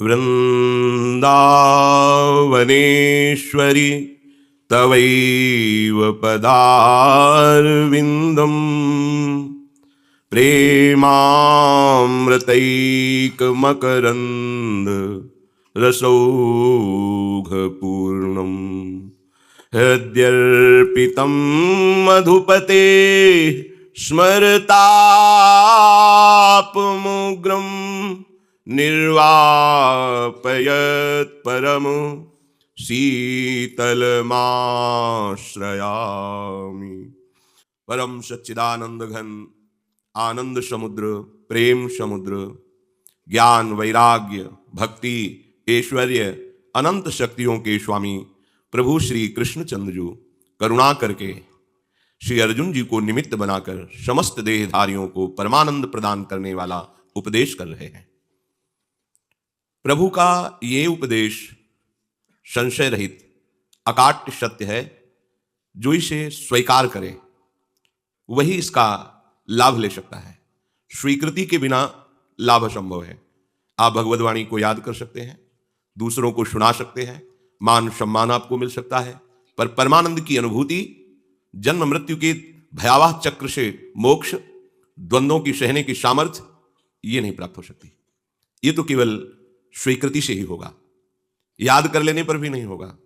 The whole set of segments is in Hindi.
वृन्दावनेश्वरि तवैव पदारविन्दम् प्रेमामृतैकमकरन्द रसौघपूर्णम् हृद्यर्पितं मधुपते स्मरतापमुग्रं निर्वापयत् परम शीतलमाश्रयामि। परम सच्चिदानंद घन आनंद समुद्र, प्रेम समुद्र, ज्ञान वैराग्य भक्ति ऐश्वर्य अनंत शक्तियों के स्वामी प्रभु श्री कृष्णचंद्र जी करुणा करके श्री अर्जुन जी को निमित्त बनाकर समस्त देहधारियों को परमानंद प्रदान करने वाला उपदेश कर रहे हैं। प्रभु का ये उपदेश संशय रहित अकाट्य सत्य है। जो इसे स्वीकार करे वही इसका लाभ ले सकता है। स्वीकृति के बिना लाभ असंभव है। आप भगवद्वाणी को याद कर सकते हैं, दूसरों को सुना सकते हैं, मान सम्मान आपको मिल सकता है, पर परमानंद की अनुभूति, जन्म मृत्यु के भयावह चक्र से मोक्ष, द्वंद्वों की सहने की सामर्थ्य, ये नहीं प्राप्त हो सकती। ये तो केवल स्वीकृति से ही होगा। याद कर लेने पर भी नहीं होगा,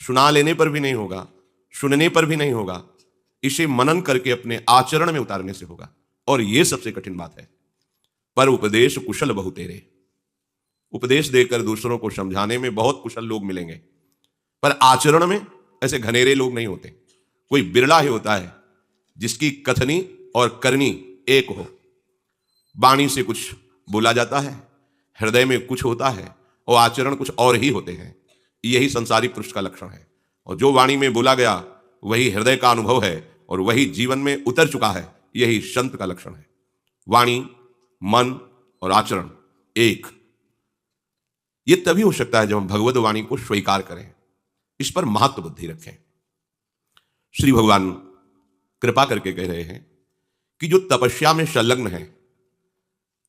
सुना लेने पर भी नहीं होगा, सुनने पर भी नहीं होगा। इसे मनन करके अपने आचरण में उतारने से होगा। और यह सबसे कठिन बात है। पर उपदेश कुशल बहु तेरे, उपदेश देकर दूसरों को समझाने में बहुत कुशल लोग मिलेंगे, पर आचरण में ऐसे घनेरे लोग नहीं होते। कोई बिरला ही होता है जिसकी कथनी और करनी एक हो। वाणी से कुछ बोला जाता है, हृदय में कुछ होता है और आचरण कुछ और ही होते हैं। यही संसारी पुरुष का लक्षण है। और जो वाणी में बोला गया वही हृदय का अनुभव है और वही जीवन में उतर चुका है। यही संत का लक्षण है। वाणी, मन और आचरण एक। ये तभी हो सकता है जब हम भगवद वाणी को स्वीकार करें, इस पर महत्व बुद्धि रखें। श्री भगवान कृपा करके कह रहे हैं कि जो तपस्या में संलग्न है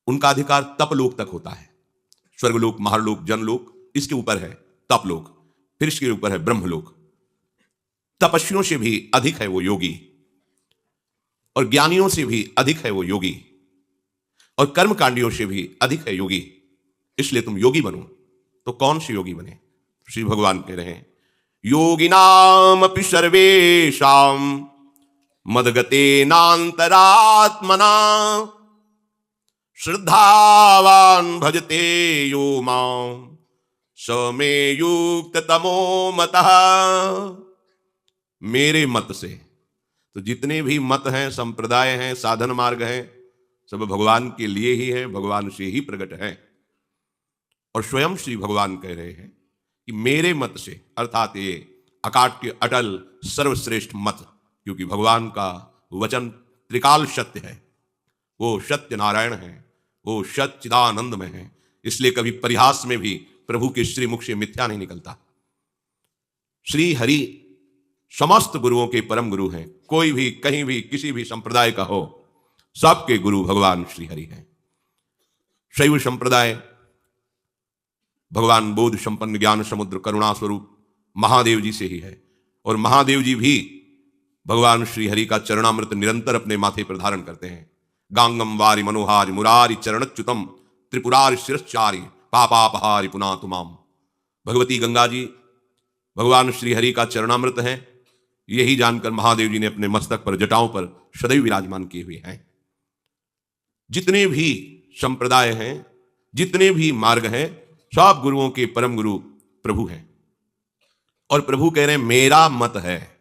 उनका अधिकार तपलोक तक होता है। स्वर्गलोक, महालोक, जनलोक, इसके ऊपर है तपलोक, फिर इसके ऊपर है ब्रह्मलोक। तपस्वियों से भी अधिक है वो योगी, और ज्ञानियों से भी अधिक है वो योगी, और कर्मकांडियों से भी अधिक है योगी। इसलिए तुम योगी बनो। तो कौन से योगी बने? श्री भगवान कह रहे हैं योगिनामपि सर्वेषां मद्गतेनान्तरात्मना श्रद्धावान भजते यो मां स मे युक्ततमो मतः। मेरे मत से, तो जितने भी मत हैं, संप्रदाय हैं, साधन मार्ग हैं, सब भगवान के लिए ही है, भगवान से ही प्रकट है। और स्वयं श्री भगवान कह रहे हैं कि मेरे मत से, अर्थात ये अकाट्य अटल सर्वश्रेष्ठ मत, क्योंकि भगवान का वचन त्रिकाल सत्य है, वो सत्य नारायण है, वो सच्चिदानंदमय है। इसलिए कभी परिहास में भी प्रभु के श्री मुख से मिथ्या नहीं निकलता। श्री हरि समस्त गुरुओं के परम गुरु हैं। कोई भी कहीं भी किसी भी संप्रदाय का हो, सबके गुरु भगवान श्री हरि हैं। शैव संप्रदाय भगवान बोध संपन्न ज्ञान समुद्र करुणा स्वरूप महादेव जी से ही है। और महादेव जी भी भगवान श्री हरि का चरणामृत निरंतर अपने माथे पर धारण करते हैं। गांगम वारि मनोहारि मुरारि चरणच्युतम त्रिपुरारि शिरश्चारि पापापहारि पुनातु माम। भगवती गंगा जी भगवान श्री हरि का चरणामृत है। यही जानकर महादेव जी ने अपने मस्तक पर, जटाओं पर सदैव विराजमान किए हुए हैं। जितने भी संप्रदाय हैं, जितने भी मार्ग हैं, सब गुरुओं के परम गुरु प्रभु हैं। और प्रभु कह रहे हैं मेरा मत है,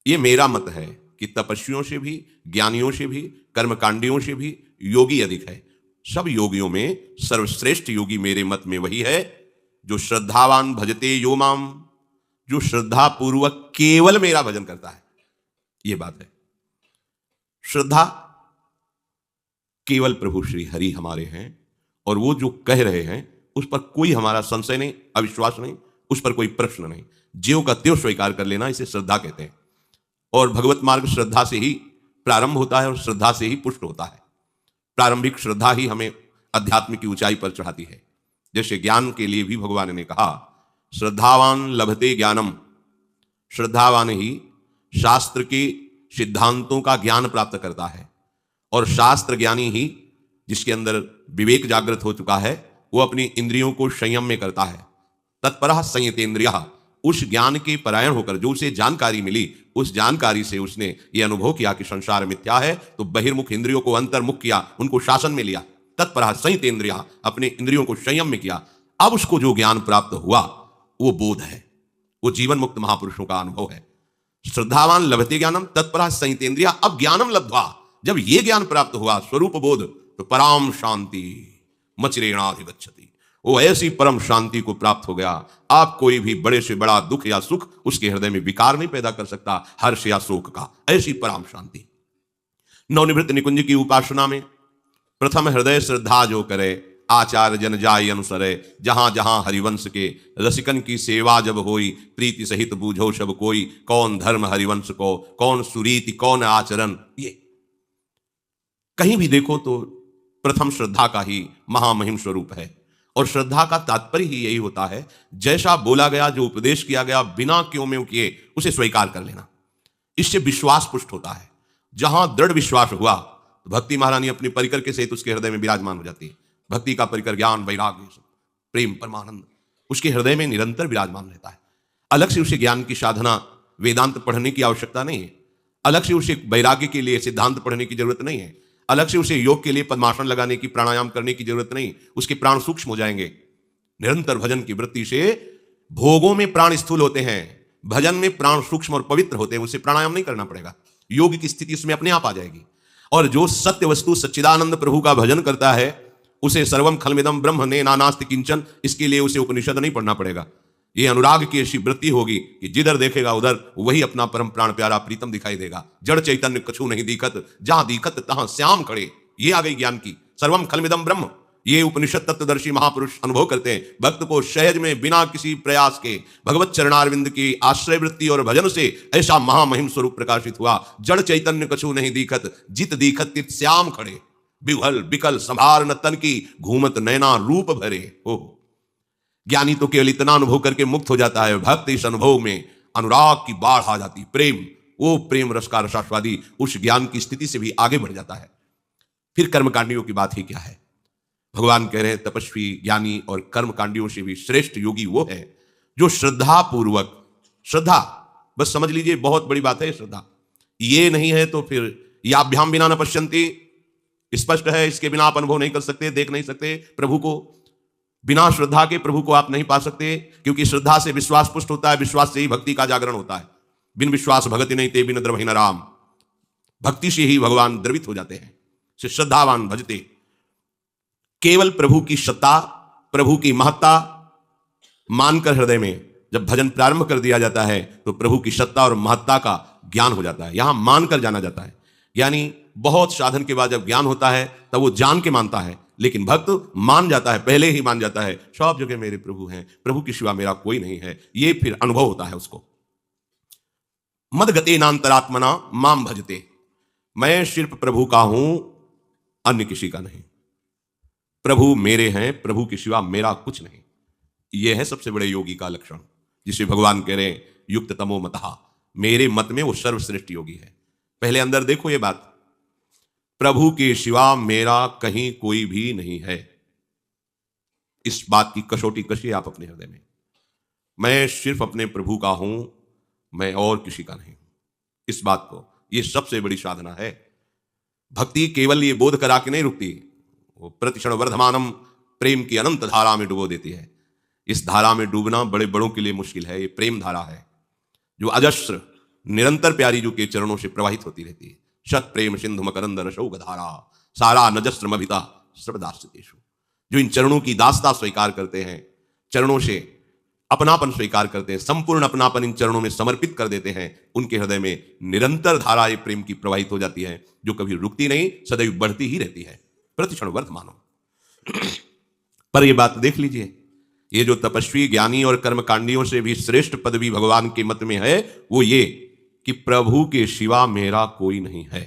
ये मेरा मत है कि तपस्वियों से भी, ज्ञानियों से भी, कर्मकांडियों से भी योगी अधिक है। सब योगियों में सर्वश्रेष्ठ योगी मेरे मत में वही है जो श्रद्धावान भजते यो माम, जो श्रद्धा पूर्वक केवल मेरा भजन करता है। यह बात है। श्रद्धा केवल प्रभु श्री हरि हमारे हैं, और वो जो कह रहे हैं उस पर कोई हमारा संशय नहीं, अविश्वास नहीं, उस पर कोई प्रश्न नहीं। ज्यों का त्यों स्वीकार कर लेना, इसे श्रद्धा कहते हैं। और भगवत मार्ग श्रद्धा से ही प्रारंभ होता है और श्रद्धा से ही पुष्ट होता है। प्रारंभिक श्रद्धा ही हमें अध्यात्म की ऊंचाई पर चढ़ाती है। जैसे ज्ञान के लिए भी भगवान ने कहा श्रद्धावान लभते ज्ञानम, श्रद्धावान ही शास्त्र के सिद्धांतों का ज्ञान प्राप्त करता है, और शास्त्र ज्ञानी ही जिसके अंदर विवेक जागृत हो चुका है वो अपनी इंद्रियों को संयम में करता है। तत्परः संयतेन्द्रियः, उस ज्ञान के परायण होकर जो उसे जानकारी मिली, उस जानकारी से उसने ये अनुभव किया कि संसार मिथ्या है, तो बहिर्मुख इंद्रियों को अंतर्मुख किया, उनको शासन में लिया। तत्परः संयतेन्द्रियः, अपने इंद्रियों को संयम में किया। अब उसको जो ज्ञान प्राप्त हुआ वो बोध है, वो जीवन मुक्त महापुरुषों का अनुभव है। श्रद्धावान लभते ज्ञानम तत्परः संयतेन्द्रियः, अब ज्ञानम लब्ध्वा, जब ये ज्ञान प्राप्त हुआ स्वरूप बोध, तो पराम शांति मचिरेणाधिगच्छति, वो ऐसी परम शांति को प्राप्त हो गया। आप कोई भी बड़े से बड़ा दुख या सुख उसके हृदय में विकार नहीं पैदा कर सकता, हर्ष या शोक का, ऐसी परम शांति। नवनिवृत्त निकुंज की उपासना में प्रथम हृदय श्रद्धा जो करे, आचार्य जन जाय अनुसरे, जहां जहां हरिवंश के रसिकन की सेवा जब होई, प्रीति सहित बूझो सब कोई, कौन धर्म हरिवंश को, कौन सुरीति कौन आचरण। ये कहीं भी देखो तो प्रथम श्रद्धा का ही महामहिम स्वरूप है। और श्रद्धा का तात्पर्य ही यही होता है, जैसा बोला गया, जो उपदेश किया गया, बिना क्यों में किए उसे स्वीकार कर लेना। इससे विश्वास पुष्ट होता है। जहां दृढ़ विश्वास हुआ तो भक्ति महारानी अपनी परिकर के सहित उसके हृदय में विराजमान हो जाती है। भक्ति का परिकर ज्ञान वैराग्य प्रेम परमानंद उसके हृदय में निरंतर विराजमान रहता है। अलग से उसे ज्ञान की साधना वेदांत पढ़ने की आवश्यकता नहीं है, अलग से उसे वैराग्य के लिए सिद्धांत पढ़ने की जरूरत नहीं है, अलग से उसे योग के लिए पद्मासन लगाने की, प्राणायाम करने की जरूरत नहीं। उसके प्राण सूक्ष्म हो जाएंगे। निरंतर भजन की वृत्ति से भोगों में प्राण स्थूल होते हैं, भजन में प्राण सूक्ष्म और पवित्र होते हैं। उसे प्राणायाम नहीं करना पड़ेगा, योग की स्थिति उसमें अपने आप आ जाएगी। और जो सत्य वस्तु सच्चिदानंद प्रभु का भजन करता है, उसे सर्वम खलमिदम ब्रह्म ने नानास्ति किंचन, इसके लिए उसे उपनिषद नहीं पढ़ना पड़ेगा। ये अनुराग की ऐसी वृत्ति होगी कि जिधर देखेगा उधर वही अपना परम प्राण प्यारा प्रीतम दिखाई देगा। जड़ चैतन्य कछु नहीं दिखत, जहां दिखत तहां श्याम खड़े। ये आ गई ज्ञान की सर्वम खलमिदम ब्रह्म। ये उपनिषद तत्वदर्शी महापुरुष अनुभव करते हैं। भक्त को सहज में बिना किसी प्रयास के भगवत चरणारविंद की आश्रय वृत्ति और भजन से ऐसा महामहिम स्वरूप प्रकाशित हुआ। जड़ चैतन्य कछु नहीं दिखत, जित दिखत तित श्याम खड़े। बिहल बिकल संभार न तन की, घूमत नैना रूप भरे। हो ज्ञानी तो केवल इतना अनुभव करके मुक्त हो जाता है, भक्त इस अनुभव में अनुराग की बाढ़ आ जाती, प्रेम, वो प्रेम रस का रसास्वादी उस ज्ञान की स्थिति से भी आगे बढ़ जाता है। फिर कर्मकांडियों की बात ही क्या है। भगवान कह रहे हैं तपस्वी ज्ञानी और कर्मकांडियों से भी श्रेष्ठ योगी वो है जो श्रद्धा पूर्वक, श्रद्धा बस समझ लीजिए बहुत बड़ी बात है श्रद्धा। ये नहीं है तो फिर याभ्याम बिना न पश्यन्ति, स्पष्ट है, इसके बिना आप अनुभव नहीं कर सकते, देख नहीं सकते प्रभु को। बिना श्रद्धा के प्रभु को आप नहीं पा सकते, क्योंकि श्रद्धा से विश्वास पुष्ट होता है, विश्वास से ही भक्ति का जागरण होता है। बिन विश्वास भगति नहीं ते बिन द्रवहि न राम। भक्ति से ही भगवान द्रवित हो जाते हैं। से श्रद्धावान भजते, केवल प्रभु की सत्ता, प्रभु की महत्ता मानकर हृदय में जब भजन प्रारंभ कर दिया जाता है तो प्रभु की सत्ता और महत्ता का ज्ञान हो जाता है। यहां मानकर जाना जाता है, यानी बहुत साधन के बाद जब ज्ञान होता है तब वो जान के मानता है, लेकिन भक्त मान जाता है, पहले ही मान जाता है सब जगह मेरे प्रभु हैं, प्रभु के सिवा मेरा कोई नहीं है। ये फिर अनुभव होता है उसको। मदगते नांतरात्मना माम भजते, मैं सिर्फ प्रभु का हूं, अन्य किसी का नहीं। प्रभु मेरे हैं, प्रभु के सिवा मेरा कुछ नहीं। यह है सबसे बड़े योगी का लक्षण, जिसे भगवान कह रहे हैं युक्त तमो मतः, मेरे मत में वो सर्वश्रेष्ठ योगी है। पहले अंदर देखो ये बात, प्रभु के सिवा मेरा कहीं कोई भी नहीं है। इस बात की कसौटी कसिए आप अपने हृदय में। मैं सिर्फ अपने प्रभु का हूं, मैं और किसी का नहीं। इस बात को, ये सबसे बड़ी साधना है। भक्ति केवल ये बोध करा के नहीं रुकती, वो प्रतिक्षण वर्धमानम प्रेम की अनंत धारा में डुबो देती है। इस धारा में डूबना बड़े बड़ों के लिए मुश्किल है। ये प्रेम धारा है जो अजस्र निरंतर प्यारी जो के चरणों से प्रवाहित होती रहती है। शत प्रेम सिंधु मकरंद रशोग धारा सारा नजस्रमभिता सर्वदास्यतेषु। जो इन चरणों की दास्ता स्वीकार करते हैं, चरणों से अपनापन स्वीकार करते हैं, संपूर्ण अपनापन इन चरणों में समर्पित कर देते हैं, उनके हृदय में निरंतर धारा ये प्रेम की प्रवाहित हो जाती है, जो कभी रुकती नहीं, सदैव बढ़ती ही रहती है, प्रतिक्षण वर्तमानो। पर ये बात देख लीजिए, ये जो तपस्वी ज्ञानी और कर्मकांडियों से भी श्रेष्ठ पदवी भगवान के मत में है, वो ये कि प्रभु के सिवा मेरा कोई नहीं है।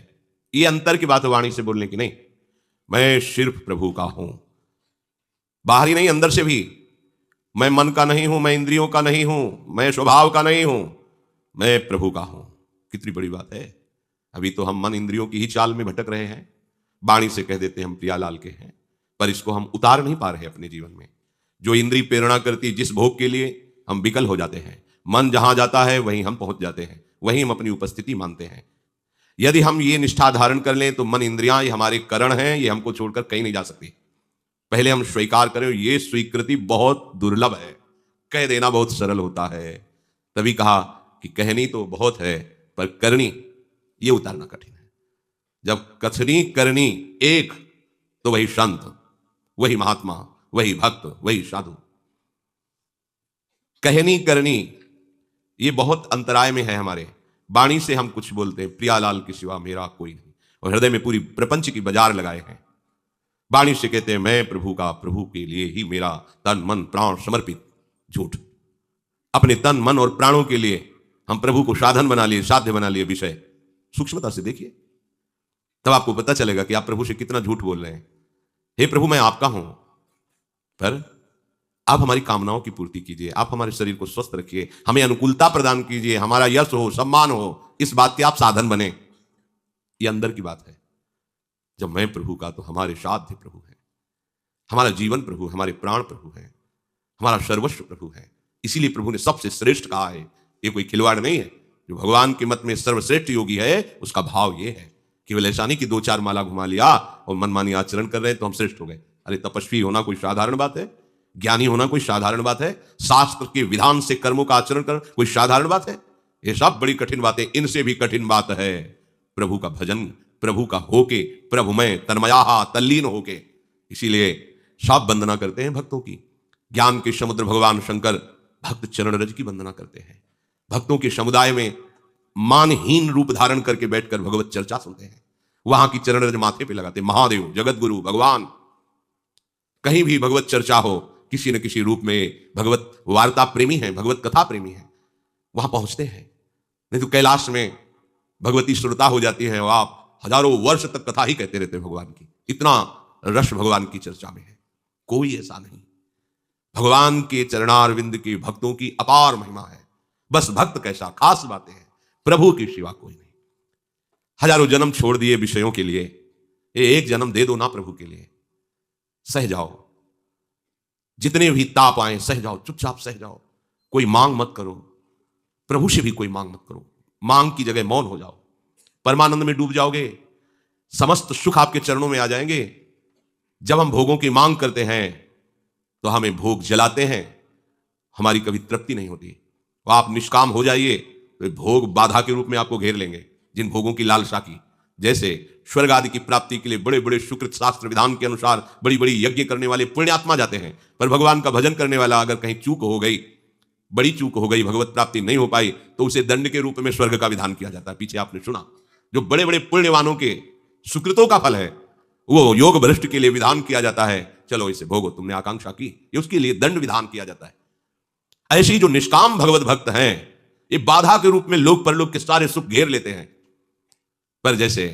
ये अंतर की बात वाणी से बोलने की नहीं, मैं सिर्फ प्रभु का हूं। बाहरी नहीं, अंदर से भी। मैं मन का नहीं हूं, मैं इंद्रियों का नहीं हूं, मैं स्वभाव का नहीं हूं, मैं प्रभु का हूं। कितनी बड़ी बात है। अभी तो हम मन इंद्रियों की ही चाल में भटक रहे हैं, वाणी से कह देते हैं हम प्रियालाल के हैं, पर इसको हम उतार नहीं पा रहे अपने जीवन में। जो इंद्री प्रेरणा करती जिस भोग के लिए, हम विकल हो जाते हैं। मन जहां जाता है वहीं हम पहुंच जाते हैं, वहीं हम अपनी उपस्थिति मानते हैं। यदि हम ये निष्ठा धारण कर लें तो मन इंद्रियां ये हमारे करण हैं, ये हमको छोड़कर कहीं नहीं जा सकती। पहले हम स्वीकार करें, ये स्वीकृति बहुत दुर्लभ है। कह देना बहुत सरल होता है, तभी कहा कि कहनी तो बहुत है पर करनी ये उतारना कठिन है। जब कथनी करनी एक, तो वही संत, वही महात्मा, वही भक्त, वही साधु। कहनी करनी ये बहुत अंतराय में है हमारे। वाणी से हम कुछ बोलते हैं, प्रियालाल के सिवा मेरा कोई नहीं, और हृदय में पूरी प्रपंच की बाजार लगाए हैं। वाणी से कहते हैं मैं प्रभु का, प्रभु के लिए ही मेरा तन मन प्राण समर्पित। झूठ। अपने तन मन और प्राणों के लिए हम प्रभु को साधन बना लिए, साध्य बना लिए विषय। सूक्ष्मता से देखिए, तब आपको पता चलेगा कि आप प्रभु से कितना झूठ बोल रहे हैं। हे प्रभु मैं आपका हूं, पर आप हमारी कामनाओं की पूर्ति कीजिए, आप हमारे शरीर को स्वस्थ रखिए, हमें अनुकूलता प्रदान कीजिए, हमारा यश हो, सम्मान हो, इस बात के आप साधन बने। ये अंदर की बात है। जब मैं प्रभु का, तो हमारे साध्य प्रभु है, हमारा जीवन प्रभु, हमारे प्राण प्रभु है, हमारा सर्वस्व प्रभु है। इसीलिए प्रभु ने सबसे श्रेष्ठ कहा है। ये कोई खिलवाड़ नहीं है। जो भगवान के मत में सर्वश्रेष्ठ योगी है, उसका भाव ये है। केवल ऐसा नहीं कि 2-4 माला घुमा लिया और मनमानी आचरण कर रहे हैं तो हम श्रेष्ठ हो गए। अरे तपस्वी होना कोई साधारण बात है? ज्ञानी होना कोई साधारण बात है? शास्त्र के विधान से कर्मों का आचरण कर कोई साधारण बात है? ये सब बड़ी कठिन बातें। इनसे भी कठिन बात है प्रभु का भजन, प्रभु का होके, प्रभु में तन्मया तल्लीन होके। इसीलिए सब वंदना करते हैं भक्तों की। ज्ञान के समुद्र भगवान शंकर भक्त चरण रज की वंदना करते हैं। भक्तों के समुदाय में मानहीन रूप धारण करके बैठकर भगवत चर्चा सुनते हैं। वहां की चरण रज माथे पे लगाते। महादेव, जगत गुरु, भगवान, कहीं भी भगवत चर्चा हो, किसी न किसी रूप में भगवत वार्ता प्रेमी है, भगवत कथा प्रेमी है, वहां पहुंचते हैं। नहीं तो कैलाश में भगवती श्रोता हो जाती है और आप हजारों वर्ष तक कथा ही कहते रहते हैं भगवान की। इतना रस भगवान की चर्चा में है। कोई ऐसा नहीं। भगवान के चरणारविंद के भक्तों की अपार महिमा है। बस भक्त कैसा, खास बातें हैं। प्रभु के सिवा कोई नहीं। हजारों जन्म छोड़ दिए विषयों के लिए, ये एक जन्म दे दो ना प्रभु के लिए। सह जाओ, जितने भी ताप आए सह जाओ, चुपचाप सह जाओ। कोई मांग मत करो, प्रभु से भी कोई मांग मत करो। मांग की जगह मौन हो जाओ, परमानंद में डूब जाओगे। समस्त सुख आपके चरणों में आ जाएंगे। जब हम भोगों की मांग करते हैं तो हमें भोग जलाते हैं, हमारी कभी तृप्ति नहीं होती। तो आप निष्काम हो जाइए तो भोग बाधा के रूप में आपको घेर लेंगे। जिन भोगों की लालसा की, जैसे स्वर्ग आदि की प्राप्ति के लिए बड़े बड़े सुकृत शास्त्र विधान के अनुसार बड़ी बड़ी यज्ञ करने वाले पुण्यात्मा जाते हैं, पर भगवान का भजन करने वाला अगर कहीं चूक हो गई, बड़ी चूक हो गई, भगवत प्राप्ति नहीं हो पाई, तो उसे दंड के रूप में स्वर्ग का विधान किया जाता है। पीछे आपने सुना, जो बड़े बड़े पुण्यवानों के सुकृतों का फल है, वो योग भ्रष्ट के लिए विधान किया जाता है। चलो इसे भोगो, तुमने आकांक्षा की, ये उसके लिए दंड विधान किया जाता है। ऐसे ही जो निष्काम भगवत भक्त हैं, ये बाधा के रूप में लोक परलोक के सारे सुख घेर लेते हैं। पर जैसे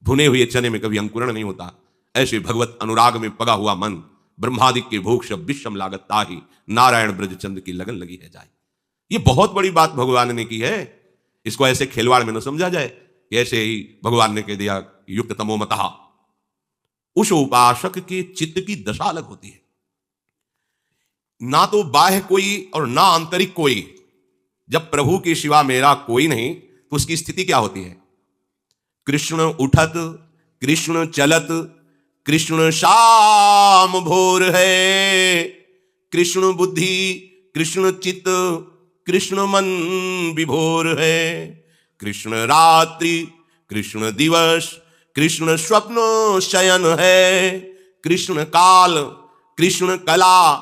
भुने हुए चने में कभी अंकुरण नहीं होता, ऐसे भगवत अनुराग में पगा हुआ मन ब्रह्मादिक के भोग शब विषम लागत ताही, नारायण ब्रज चंद की लगन लगी है जाए। ये बहुत बड़ी बात भगवान ने की है। इसको ऐसे खिलवाड़ में न समझा जाए कि ऐसे ही भगवान ने कह दिया युक्त तमो मतः। उस उपासक के चित्त की दशा अलग होती है। ना तो बाह्य कोई और ना आंतरिक कोई। जब प्रभु के सिवा मेरा कोई नहीं, तो उसकी स्थिति क्या होती है? कृष्ण उठत, कृष्ण चलत, कृष्ण शाम भोर है, कृष्ण बुद्धि, कृष्ण चित्त, कृष्ण मन विभोर है, कृष्ण रात्रि, कृष्ण दिवस, कृष्ण स्वप्न शयन है, कृष्ण काल, कृष्ण कला,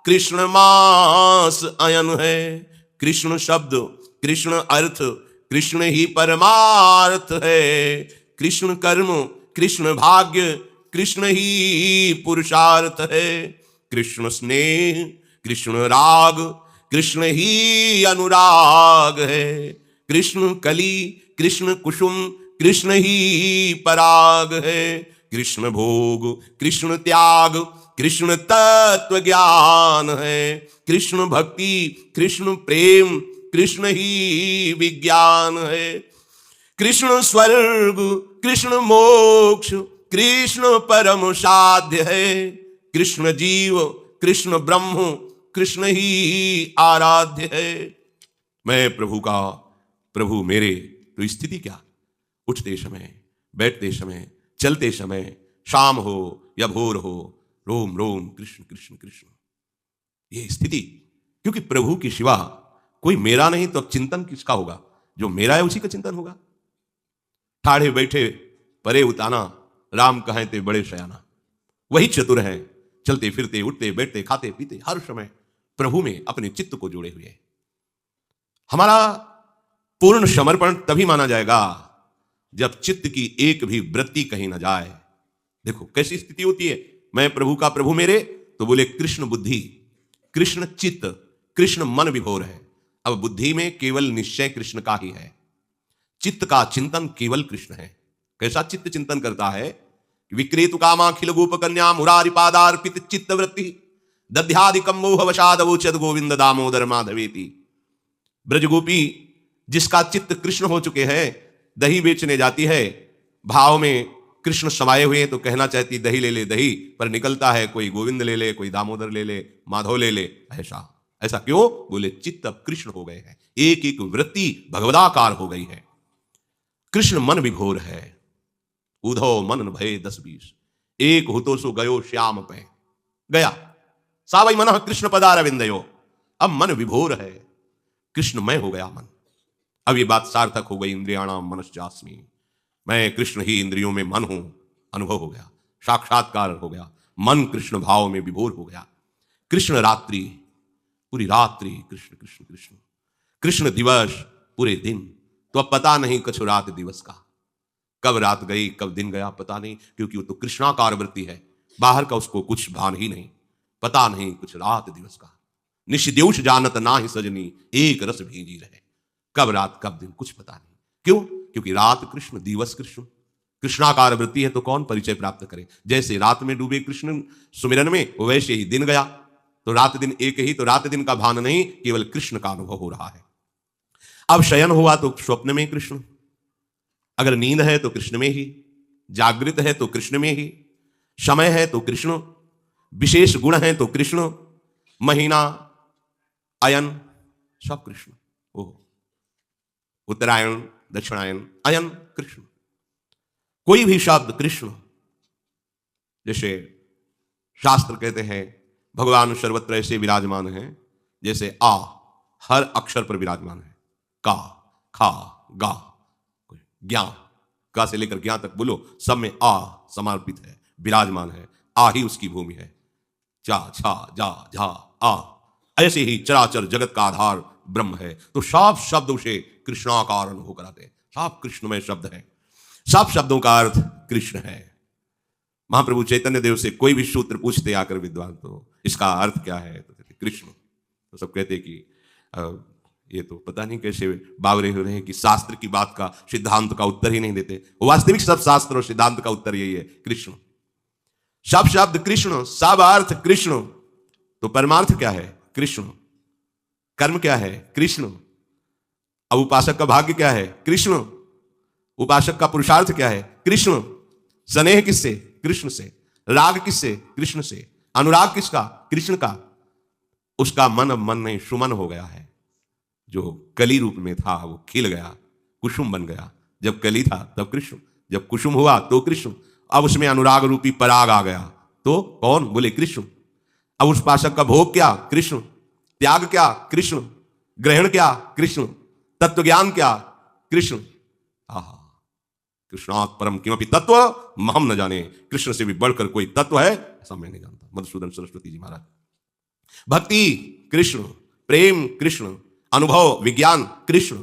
कृष्ण मास अयन है, कृष्ण शब्द, कृष्ण अर्थ, कृष्ण ही परमार्थ है, कृष्ण कर्म, कृष्ण भाग्य, कृष्ण ही पुरुषार्थ है, कृष्ण स्नेह, कृष्ण राग, कृष्ण ही अनुराग है, कृष्ण कली, कृष्ण कुसुम, कृष्ण ही पराग है, कृष्ण भोग, कृष्ण त्याग, कृष्ण तत्व ज्ञान है, कृष्ण भक्ति, कृष्ण प्रेम, कृष्ण ही विज्ञान है। कृष्ण स्वर्ग, कृष्ण मोक्ष, कृष्ण परम साध्य है। कृष्ण जीव, कृष्ण ब्रह्म, कृष्ण ही आराध्य है। मैं प्रभु का, प्रभु मेरे। तो स्थिति क्या? उठते समय, बैठते समय, चलते समय, शाम हो या भोर हो, रोम रोम कृष्ण कृष्ण कृष्ण, ये स्थिति। क्योंकि प्रभु के सिवा कोई मेरा नहीं, तो अब चिंतन किसका होगा? जो मेरा है उसी का चिंतन होगा। ठाढ़े बैठे परे उताना, राम कहें ते बड़े शयाना। वही चतुर है, चलते फिरते, उठते बैठते, खाते पीते, हर समय प्रभु में अपने चित्त को जोड़े हुए। हमारा पूर्ण समर्पण तभी माना जाएगा जब चित्त की एक भी वृत्ति कहीं न जाए। देखो कैसी स्थिति होती है, मैं प्रभु का, प्रभु मेरे, तो बोले कृष्ण बुद्धि, कृष्ण चित्त, कृष्ण मन विभोर है। अब बुद्धि में केवल निश्चय कृष्ण का ही है, चित्त का चिंतन केवल कृष्ण है। कैसा चित्त चिंतन करता है? विक्रेतु कामाखिल गोप कन्या मुरारी पादार्पित चित्त वृत्ति दध्यादि कम्मोह वशादवोचद गोविंद दामोदर माधवेति। ब्रज गोपी जिसका चित्त कृष्ण हो चुके हैं, दही बेचने जाती है, भाव में कृष्ण समाये हुए, तो कहना चाहती दही ले ले दही, पर निकलता है कोई गोविंद ले ले, कोई दामोदर ले ले, माधव ले ले। ऐसा ऐसा क्यों? बोले चित्त अब कृष्ण हो गए हैं, एक एक वृत्ति भगवदाकार हो गई है। कृष्ण मन विभोर है। उधो मन भय 10-20, एक हुतो सो गयो श्याम पे। गया सावई मन कृष्ण पदारविंदयो। अब मन विभोर है, कृष्णमय हो गया मन। अब ये बात सार्थक हो गई, इंद्रियाणाम मनश्चास्मि, मैं कृष्ण ही इंद्रियों में मन हूं। अनुभव हो गया, साक्षात्कार हो गया, मन कृष्ण भाव में विभोर हो गया। कृष्ण रात्रि, पूरी रात्रि कृष्ण कृष्ण कृष्ण, कृष्ण दिवस, पूरे दिन। तो अब पता नहीं कछु रात दिवस का, कब रात गई कब दिन गया पता नहीं, क्योंकि वो तो कृष्णाकार वृत्ति है, बाहर का उसको कुछ भान ही नहीं, पता नहीं कुछ रात दिवस का। निशिद्योष जानत ना ही सजनी, एक रस भीजी रहे। कब रात कब दिन कुछ पता नहीं। क्यों? क्योंकि रात कृष्ण, दिवस कृष्ण, कृष्णाकार वृत्ति है, तो कौन परिचय प्राप्त करे? जैसे रात में डूबे कृष्ण सुमिरन में, वैसे ही दिन गया तो रात दिन एक ही, तो रात दिन का भान नहीं, केवल कृष्ण का अनुभव हो रहा है। अब शयन हुआ तो स्वप्न में कृष्ण, अगर नींद है तो कृष्ण में ही, जागृत है तो कृष्ण में ही, समय है तो कृष्ण, विशेष गुण है तो कृष्ण, महीना अयन सब कृष्ण। ओह, उत्तरायण दक्षिणायन अयन कृष्ण। कोई भी शब्द कृष्ण, जैसे शास्त्र कहते हैं भगवान सर्वत्र ऐसे विराजमान हैं जैसे आ हर अक्षर पर विराजमान है, का, खा, गा, ज्ञा, का से लेकर ज्ञा तक बोलो, सब में आ समर्पित है, विराजमान है। आ ही उसकी भूमि है। चा, छा, जा, झा, आ, ऐसे ही चराचर जगत का आधार ब्रह्म है। तो सब शब्दों से कृष्णाकार अनुभव कराते हैं, सब कृष्णमय शब्द है, सब शब्दों का अर्थ कृष्ण है। महाप्रभु चैतन्य देव से कोई भी सूत्र पूछते आकर विद्वान, तो इसका अर्थ क्या है? तो कहते कृष्ण। तो सब कहते कि ये तो पता नहीं कैसे बावरे हो रहे हैं कि शास्त्र की बात का, सिद्धांत का उत्तर ही नहीं देते। वास्तविक सब शास्त्र और सिद्धांत का उत्तर यही है, कृष्ण। सब शब्द कृष्ण, सब अर्थ कृष्ण। तो परमार्थ क्या है? कृष्ण। कर्म क्या है? कृष्ण। अब उपासक का भाग्य क्या है? कृष्ण। उपासक का पुरुषार्थ क्या है? कृष्ण। स्नेह किससे? कृष्ण से। राग किससे? कृष्ण से। अनुराग किसका? कृष्ण का। उसका मन अब मन नहीं, सुमन हो गया है। जो कली रूप में था वो खिल गया, कुसुम बन गया। जब कली था तब कृष्ण, जब कुसुम हुआ तो कृष्ण। अब उसमें अनुराग रूपी पराग आ गया, तो कौन? बोले कृष्ण। अब उस उपासक का भोग क्या? कृष्ण। त्याग क्या? कृष्ण। ग्रहण क्या? कृष्ण। तत्व ज्ञान क्या? कृष्ण। आहा, कृष्णात् परम किमपि तत्व महम न जाने। कृष्ण से भी बढ़कर कोई तत्व है ऐसा मैं नहीं जानता। मधुसूदन सरस्वती जी महाराज। भक्ति कृष्ण, प्रेम कृष्ण, अनुभव विज्ञान कृष्ण,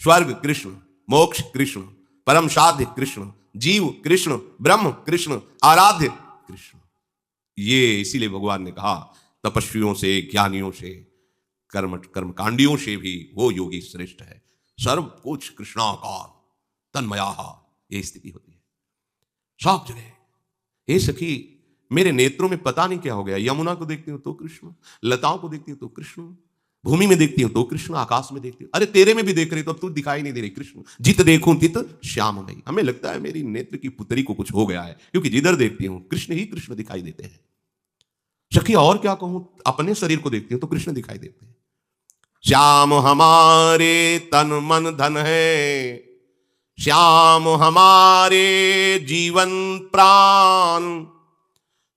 स्वर्ग कृष्ण, मोक्ष कृष्ण, परम साध्य कृष्ण, जीव कृष्ण, ब्रह्म कृष्ण, आराध्य कृष्ण। ये इसीलिए भगवान ने कहा तपस्वियों से, ज्ञानियों से, कर्मकांडियों से भी वो योगी श्रेष्ठ है। सर्व कुछ कृष्णाकार, तन्मया, ये स्थिति होती है सब जगह। हे सखी, मेरे नेत्रों में पता नहीं क्या हो गया, यमुना को देखती हूं तो कृष्ण, लताओं को देखती हूं तो कृष्ण, भूमि में देखती हूं तो कृष्ण, आकाश में देखती हूं, अरे तेरे में भी देख रही तो अब तू दिखाई नहीं दे रही कृष्ण, जित देखूं तित श्याम नहीं। हमें लगता है मेरी नेत्र की पुतरी को कुछ हो गया है, क्योंकि जिधर देखती हूं कृष्ण ही कृष्ण दिखाई देते हैं। सखी और क्या कहूं, अपने शरीर को देखती हूं तो कृष्ण दिखाई देते हैं। श्याम हमारे तन मन धन है, श्याम हमारे जीवन प्राण,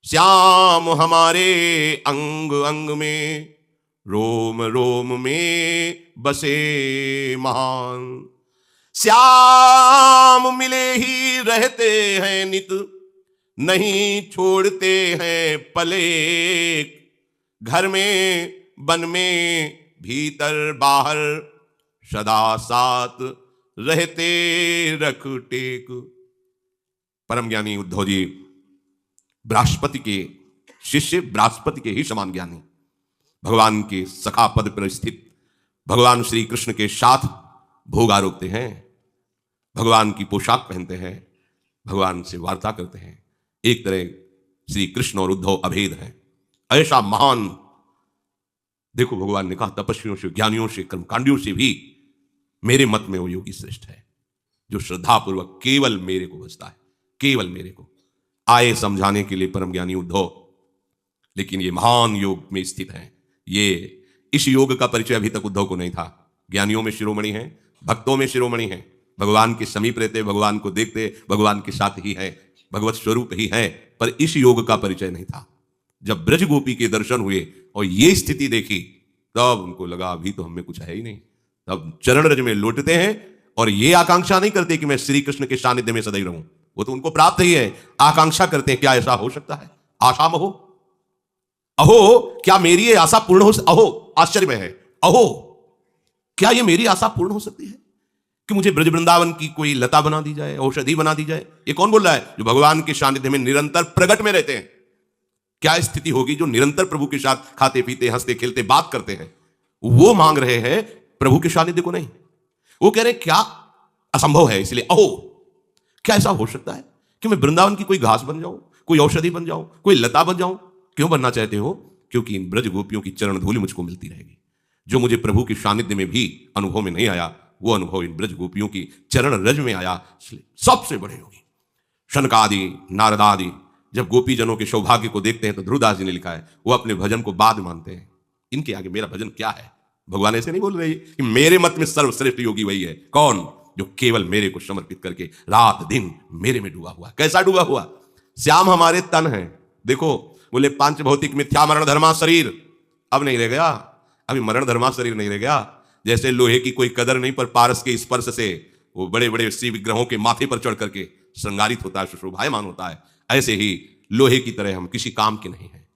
श्याम हमारे अंग अंग में, रोम रोम में बसे महान। श्याम मिले ही रहते हैं नित, नहीं छोड़ते हैं पले, घर में बन में भीतर बाहर, सदा साथ रहते रख टेक। परम ज्ञानी उद्धव जी बृहस्पति के शिष्य, बृहस्पति के ही समान ज्ञानी, भगवान के सखा पद पर स्थित, भगवान श्री कृष्ण के साथ भोग आरोपते हैं, भगवान की पोशाक पहनते हैं, भगवान से वार्ता करते हैं। एक तरह श्री कृष्ण और उद्धव अभेद हैं। ऐसा महान, देखो भगवान ने कहा तपस्वियों से, ज्ञानियों से, कर्मकांडियों से भी मेरे मत में वो योगी श्रेष्ठ है, जो श्रद्धापूर्वक केवल मेरे को भजता है, केवल मेरे को। आए समझाने के लिए परम ज्ञानी उद्धव, लेकिन ये महान योग में स्थित है। ये इस योग का परिचय अभी तक उद्धव को नहीं था। ज्ञानियों में शिरोमणि है, भक्तों में शिरोमणि है, भगवान के समीप रहते, भगवान को देखते, भगवान के साथ ही है, भगवत स्वरूप ही है, पर इस योग का परिचय नहीं था। जब ब्रज गोपी के दर्शन हुए और ये स्थिति देखी, तब उनको लगा अभी तो हमें कुछ है ही नहीं। तब चरण रज में लौटते हैं और ये आकांक्षा नहीं करते कि मैं श्री कृष्ण के सानिध्य में सदैव रहूं, वो तो उनको प्राप्त ही है। आकांक्षा करते हैं क्या ऐसा हो सकता है, आशा में हो, अहो क्या मेरी ये आशा पूर्ण हो, अहो आश्चर्य में है, अहो क्या ये मेरी आशा पूर्ण हो सकती है कि मुझे ब्रज वृंदावन की कोई लता बना दी जाए, औषधि बना दी जाए। ये कौन बोल रहा है? जो भगवान के सानिध्य में निरंतर प्रकट में रहते हैं। क्या स्थिति होगी जो निरंतर प्रभु के साथ खाते पीते हंसते खेलते बात करते हैं, वो मांग रहे हैं प्रभु के सानिध्य को नहीं। वो कह रहे क्या असंभव है, इसलिए अहो क्या ऐसा हो सकता है कि मैं वृंदावन की कोई घास बन जाऊं, कोई औषधि बन जाऊं, कोई लता बन जाऊं। क्यों बनना चाहते हो? क्योंकि इन ब्रज गोपियों की चरण धूलि मुझको मिलती रहेगी। जो मुझे प्रभु के सानिध्य में भी अनुभव में नहीं आया, वो अनुभव इन ब्रज गोपियों की चरण रज में आया। सबसे बड़े योगी शनकादि नारदादि जब गोपी जनों के सौभाग्य को देखते हैं तो ध्रुवदास जी ने लिखा है, वो अपने भजन को बाद मानते हैं। इनके आगे मेरा भजन क्या है? भगवान ऐसे नहीं बोल रहे कि मेरे मत में सर्वश्रेष्ठ योगी वही है। कौन? जो केवल मेरे को समर्पित करके रात दिन मेरे में डूबा हुआ। कैसा डूबा हुआ? श्याम हमारे तन है। देखो बोले पांच भौतिक मिथ्या मरण धर्मा शरीर अब नहीं रह गया, अभी मरण धर्मा शरीर नहीं रह गया। जैसे लोहे की कोई कदर नहीं, पर पारस के स्पर्श से वो बड़े बड़े श्री विग्रहों के माथे पर चढ़ करके श्रृंगारित होता है, सुशोभायमान होता है। ऐसे ही लोहे की तरह हम किसी काम के नहीं हैं,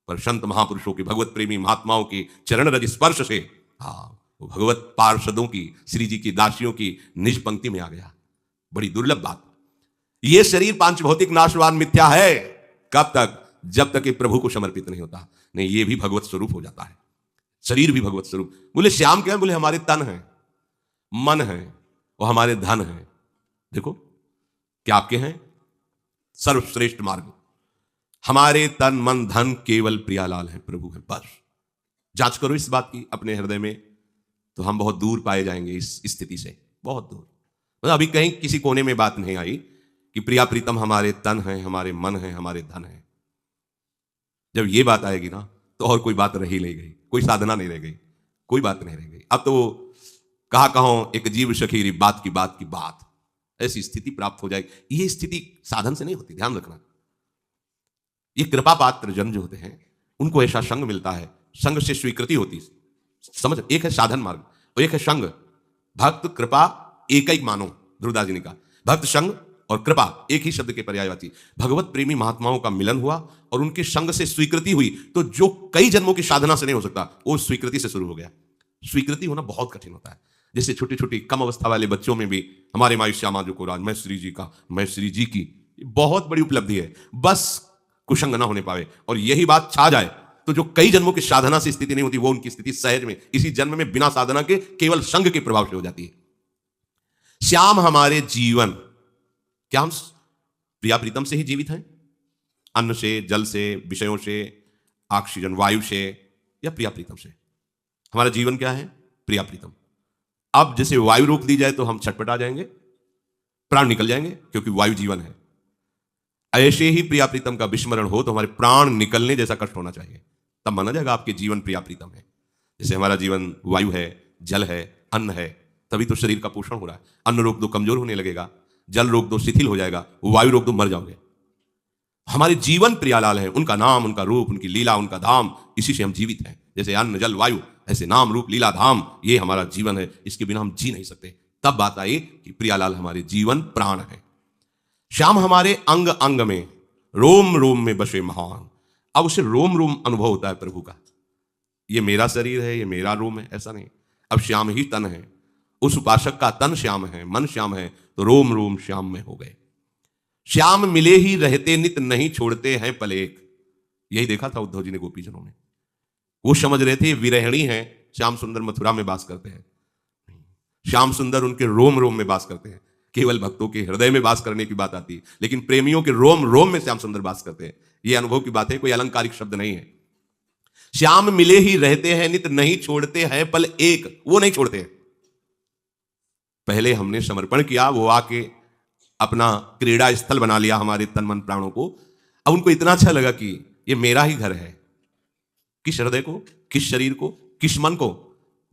पर संत महापुरुषों के, भगवत प्रेमी महात्माओं के चरण रज स्पर्श से वो भगवत पार्षदों की, श्री जी की दासियों की निज पंक्ति में आ गया। बड़ी दुर्लभ बात। ये शरीर पांच भौतिक नाशवान मिथ्या है। कब तक? जब तक ये प्रभु को समर्पित नहीं होता। नहीं, ये भी भगवत स्वरूप हो जाता है, शरीर भी भगवत स्वरूप। बोले श्याम क्या है? बोले हमारे तन है, मन है और हमारे धन है। देखो क्या आपके हैं? सर्वश्रेष्ठ मार्ग। हमारे तन मन धन केवल प्रियालाल है, प्रभु है, बस। जांच करो इस बात की अपने हृदय में, तो हम बहुत दूर पाए जाएंगे इस स्थिति से, बहुत दूर। मतलब अभी कहीं किसी कोने में बात नहीं आई कि प्रिया प्रीतम हमारे तन है, हमारे मन है, हमारे धन है। जब ये बात आएगी ना, तो और कोई बात रही नहीं गई, कोई साधना नहीं रह गई, कोई बात नहीं रह गई। अब तो कहा कहो एक जीव शखीरी बात की बात की बात, ऐसी स्थिति प्राप्त हो जाएगी। ये स्थिति साधन से नहीं होती, ध्यान रखना। ये कृपा पात्र जन जो होते हैं उनको ऐसा संग मिलता है, संग से स्वीकृति होती है। समझ, एक है साधन मार्ग और एक है संग। भक्त कृपा एक ही मानो, ध्रुवदास जी ने कहा। भक्त संग और कृपा एक ही शब्द के पर्यायवाची। भगवत प्रेमी महात्माओं का मिलन हुआ और उनके संग से स्वीकृति हुई, तो जो कई जन्मों की साधना से नहीं हो सकता, वो स्वीकृति से शुरू हो गया। स्वीकृति होना बहुत कठिन होता है। जैसे छोटी छोटी कम अवस्था वाले बच्चों में भी हमारे माई श्यामा जो को राज, मैं श्री जी का, मैं श्री जी की, बहुत बड़ी उपलब्धि है। बस कुसंग ना होने पावे और यही बात छा जाए, तो जो कई जन्मों की साधना से स्थिति नहीं होती, वो उनकी स्थिति सहज में इसी जन्म में बिना साधना के केवल संग के प्रभाव से हो जाती है। श्याम हमारे जीवन, क्या हम प्रिया प्रीतम से ही जीवित हैं? अन्न से, जल से, विषयों से, ऑक्सीजन वायु से, या प्रिया प्रीतम से? हमारा जीवन क्या है? प्रिया प्रीतम। अब जैसे वायु रोक दी जाए तो हम छटपटा जाएंगे, प्राण निकल जाएंगे, क्योंकि वायु जीवन है। ऐसे ही प्रिया प्रीतम का विस्मरण हो तो हमारे प्राण निकलने जैसा कष्ट होना चाहिए, तब माना जाएगा आपके जीवन प्रिया प्रीतम है। जैसे हमारा जीवन वायु है, जल है, अन्न है, तभी तो शरीर का पोषण हो रहा है। अन्न रोक दो कमजोर होने लगेगा, जल रोक दो शिथिल हो जाएगा, वायु रोक दो मर जाओगे। हमारे जीवन प्रियालाल है, उनका नाम, उनका रूप, उनकी लीला, उनका धाम, इसी से हम जीवित हैं। जैसे अन्न जल वायु, ऐसे नाम रूप लीला धाम, ये हमारा जीवन है, इसके बिना हम जी नहीं सकते। तब बात आई कि प्रियालाल हमारे जीवन प्राण है। श्याम हमारे अंग अंग में, रोम रोम में बसे महान। अब उसे रोम रोम अनुभव होता है प्रभु का, ये मेरा शरीर है, ये मेरा रोम है, ऐसा नहीं। अब श्याम ही तन है, उस उपासक का तन श्याम है, मन श्याम है, तो रोम रोम श्याम में हो गए। श्याम मिले ही रहते नित, नहीं छोड़ते हैं पल एक। यही देखा था उद्धव जी ने गोपीजनों में। वो समझ रहे थे विरहिणी हैं, श्याम सुंदर मथुरा में वास करते हैं। श्याम सुंदर उनके रोम रोम में वास करते हैं। केवल भक्तों के हृदय में वास करने की बात आती है, लेकिन प्रेमियों के रोम रोम में श्याम सुंदर वास करते हैं। ये अनुभव की बात है, कोई अलंकारिक शब्द नहीं है। श्याम मिले ही रहते हैं नित, नहीं छोड़ते हैं पल एक। वो नहीं छोड़ते हैं। पहले हमने समर्पण किया, वो आके अपना क्रीड़ा स्थल बना लिया हमारे तन मन प्राणों को। अब उनको इतना अच्छा लगा कि ये मेरा ही घर है। किस हृदय को, किस शरीर को, किस मन को?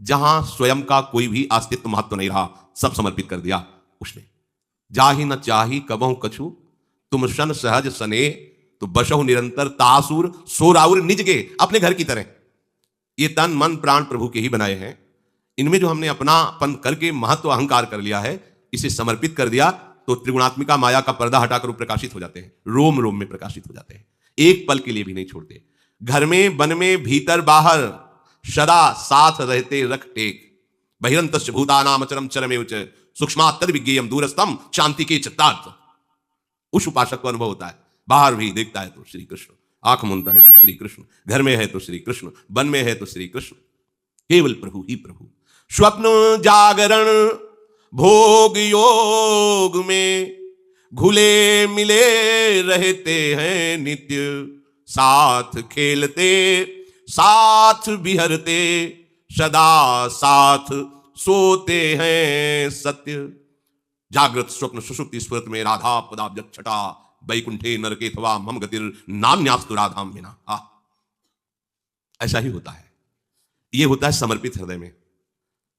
जहां स्वयं का कोई भी अस्तित्व महत्व नहीं रहा, सब समर्पित कर दिया उसने। जाहि न चाही कबहु कछु, तुम सन सहज सने, तो बसहु निरंतर तासुर सोराउर निज के। अपने घर की तरह ये तन मन प्राण प्रभु के ही बनाए हैं। इनमें जो हमने अपनापन करके महत्व अहंकार कर लिया है, इसे समर्पित कर दिया, तो त्रिगुणात्मिका माया का पर्दा हटाकर वो प्रकाशित हो जाते हैं, रोम रोम में प्रकाशित हो जाते हैं। एक पल के लिए भी नहीं छोड़ते। घर में, वन में, भीतर बाहर, सदा साथ रहते रख टेक। बहिरंतस्य भूतानाम अचरम चरमे उच, सूक्ष्मात् तद विज्ञेयम दूरस्थम शांति के चित्तार्थ। उस उपासक को अनुभव होता है। बाहर भी देखता है तो श्री कृष्ण, आंख मूंदता है तो श्री कृष्ण, घर में है तो श्री कृष्ण, वन में है तो श्री कृष्ण, केवल प्रभु ही प्रभु। स्वप्न जागरण भोग योग में, घुले मिले रहते हैं नित्य, साथ खेलते साथ बिहरते, सदा साथ सोते हैं सत्य। जागृत स्वप्न सुषुप्ति स्फुरत में, राधा पदाब्ज छटा, वैकुंठे नरकेथवा मम गतिर नान्यास्तु राधाम बिना। ऐसा ही होता है। ये होता है समर्पित हृदय में।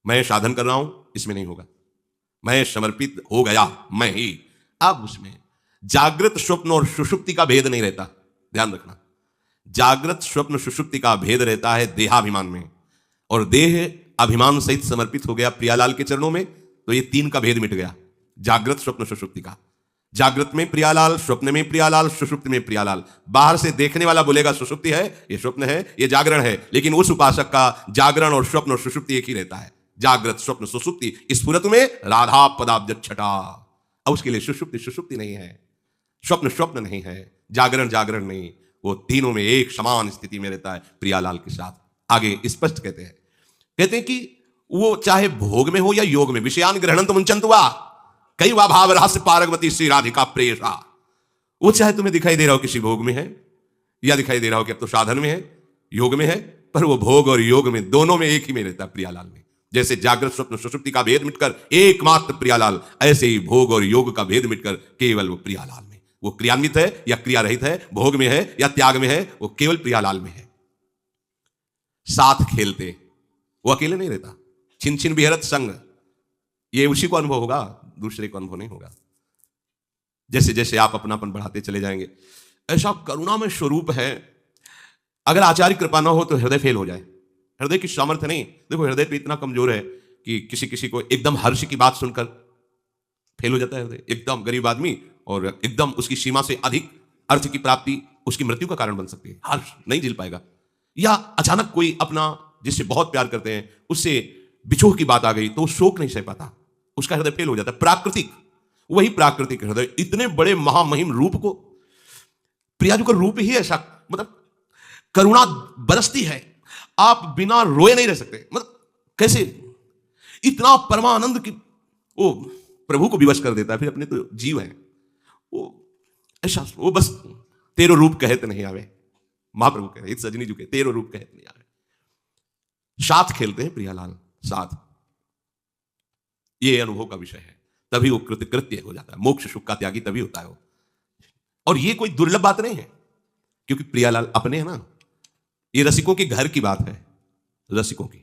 मैं साधन कर रहा हूं, इसमें नहीं होगा। मैं समर्पित हो गया, मैं ही। अब उसमें जागृत स्वप्न और सुषुप्ति का भेद नहीं रहता, ध्यान रखना। जागृत स्वप्न सुषुप्ति का भेद रहता है देहाभिमान में, और देह अभिमान सहित समर्पित हो गया प्रियालाल के चरणों में, तो ये तीन का भेद मिट गया, जागृत स्वप्न सुषुप्ति का। जागृत में प्रियालाल, स्वप्न में प्रियालाल, सुषुप्ति में प्रियालाल। बाहर से देखने वाला बोलेगा सुषुप्ति है, ये स्वप्न है, ये जागरण है, लेकिन उस उपासक का जागरण और स्वप्न और सुषुप्ति एक ही रहता है। जागृत स्वप्न सुषुप्ति, स्फुरत में राधा पदाब्ज छटा। अब उसके लिए सुषुप्ति सुषुप्ति नहीं है, स्वप्न स्वप्न नहीं है, जागरण जागरण नहीं, वो तीनों में एक समान स्थिति में रहता है प्रियालाल के साथ। आगे स्पष्ट कहते हैं कि वो चाहे भोग में हो या योग में, विषयान ग्रहणंत मुंचंत हुआ कई वा भाव रहस्य पारगवती श्री राधिका प्रेषा। वो चाहे तुम्हें दिखाई दे रहा हो किसी भोग में है, या दिखाई दे रहा हो कि अब तो साधन में है, योग में है, पर वो भोग और योग में दोनों में एक ही में रहता है प्रियालाल में। जैसे जागृत स्वप्न सुषुप्ति का भेद मिटकर एकमात्र प्रियालाल, ऐसे ही भोग और योग का भेद मिटकर केवल वो प्रियालाल में। वो क्रियान्वित है या क्रिया रहित है, भोग में है या त्याग में है, वो केवल प्रियालाल में है। साथ खेलते, वो अकेले नहीं रहता। छिन छिन बिहरत संग, ये उसी को अनुभव होगा, दूसरे को अनुभव नहीं होगा। जैसे जैसे आप अपनापन बढ़ाते चले जाएंगे, ऐसा करुणा में स्वरूप है। अगर आचार्य कृपा ना हो तो हृदय फेल हो जाए। हृदय की सामर्थ्य नहीं, देखो हृदय तो इतना कमजोर है कि किसी किसी को एकदम हर्ष की बात सुनकर फेल हो जाता है हृदय। एकदम गरीब आदमी और एकदम उसकी सीमा से अधिक अर्थ की प्राप्ति उसकी मृत्यु का कारण बन सकती है। हर्ष नहीं झेल पाएगा। या अचानक कोई अपना जिससे बहुत प्यार करते हैं उससे बिछोह की बात आ गई तो वो शोक नहीं सह पाता, उसका हृदय फेल हो जाता है। प्राकृतिक, वही प्राकृतिक हृदय इतने बड़े महामहिम रूप को, प्रियाजू का रूप ही ऐसा, मतलब करुणा बरसती है, आप बिना रोए नहीं रह सकते। मतलब कैसे इतना परमानंद की वो प्रभु को विवश कर देता है। फिर अपने तो जीव है वो, ऐसा वो बस तेरो रूप कहत नहीं आवे, महाप्रभु कह रहे सजनी जी के तेरो रूप कहत नहीं आवे। साथ खेलते हैं प्रियालाल, साथ, ये अनुभव का विषय है। तभी वो कृत्य हो जाता है, मोक्ष सुख का त्यागी तभी होता है वो। और ये कोई दुर्लभ बात नहीं है, क्योंकि प्रियालाल अपने हैं ना, ये रसिकों के घर की बात है, रसिकों की।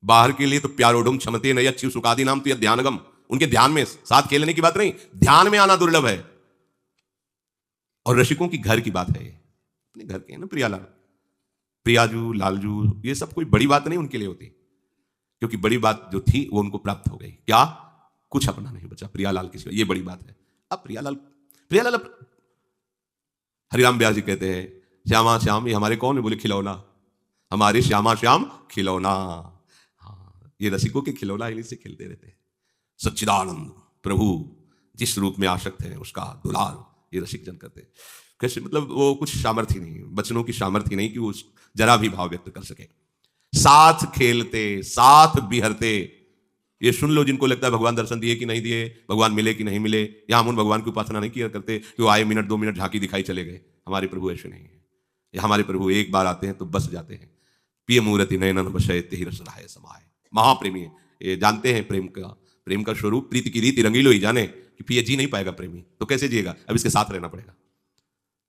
बाहर के लिए तो प्यारोडुम क्षमते नय अच्छी सुखादि नाम तो यह ध्यानगम, उनके ध्यान में साथ खेलने की बात नहीं, ध्यान में आना दुर्लभ है। और रसिकों की घर की बात है, ये अपने घर के हैं ना प्रियालाल, प्रियाजू, लालजू, ये सब कोई बड़ी बात नहीं उनके लिए होती, क्योंकि बड़ी बात जो थी वो उनको प्राप्त हो गई। क्या? कुछ अपना नहीं बचा प्रियालाल किसी, ये बड़ी बात है। अब प्रियालाल हरिराम व्यास जी कहते हैं, श्यामा श्याम ये हमारे कौन है? बोले खिलौना, हमारे श्यामा श्याम खिलौना। हाँ, ये रसिकों के खिलौना इन्हीं से खेलते रहते हैं। सच्चिदानंद प्रभु जिस रूप में आसक्त है उसका दुलार ये रसिक जन करते हैं। कैसे? मतलब वो कुछ सामर्थ्य नहीं, वचनों की सामर्थ्य नहीं कि वो जरा भी भाव व्यक्त कर सके। साथ खेलते, साथ बिहरते, ये सुन लो जिनको लगता है भगवान दर्शन दिए कि नहीं दिए, भगवान मिले कि नहीं मिले, या हम उन भगवान की उपासना नहीं किया करते कि वो आए मिनट 2 मिनट झांकी दिखाई चले गए। हमारे प्रभु ऐसे नहीं है, ये हमारे प्रभु एक बार आते हैं तो बस जाते हैं। पिय मूर्ति नयनन बशय ही रस रहाय समाय, महाप्रेमी है, ये जानते हैं प्रेम का स्वरूप, प्रीति की रीति रंगीलो ही जाने कि पिए जी नहीं पाएगा प्रेमी, तो कैसे जिएगा? अब इसके साथ रहना पड़ेगा,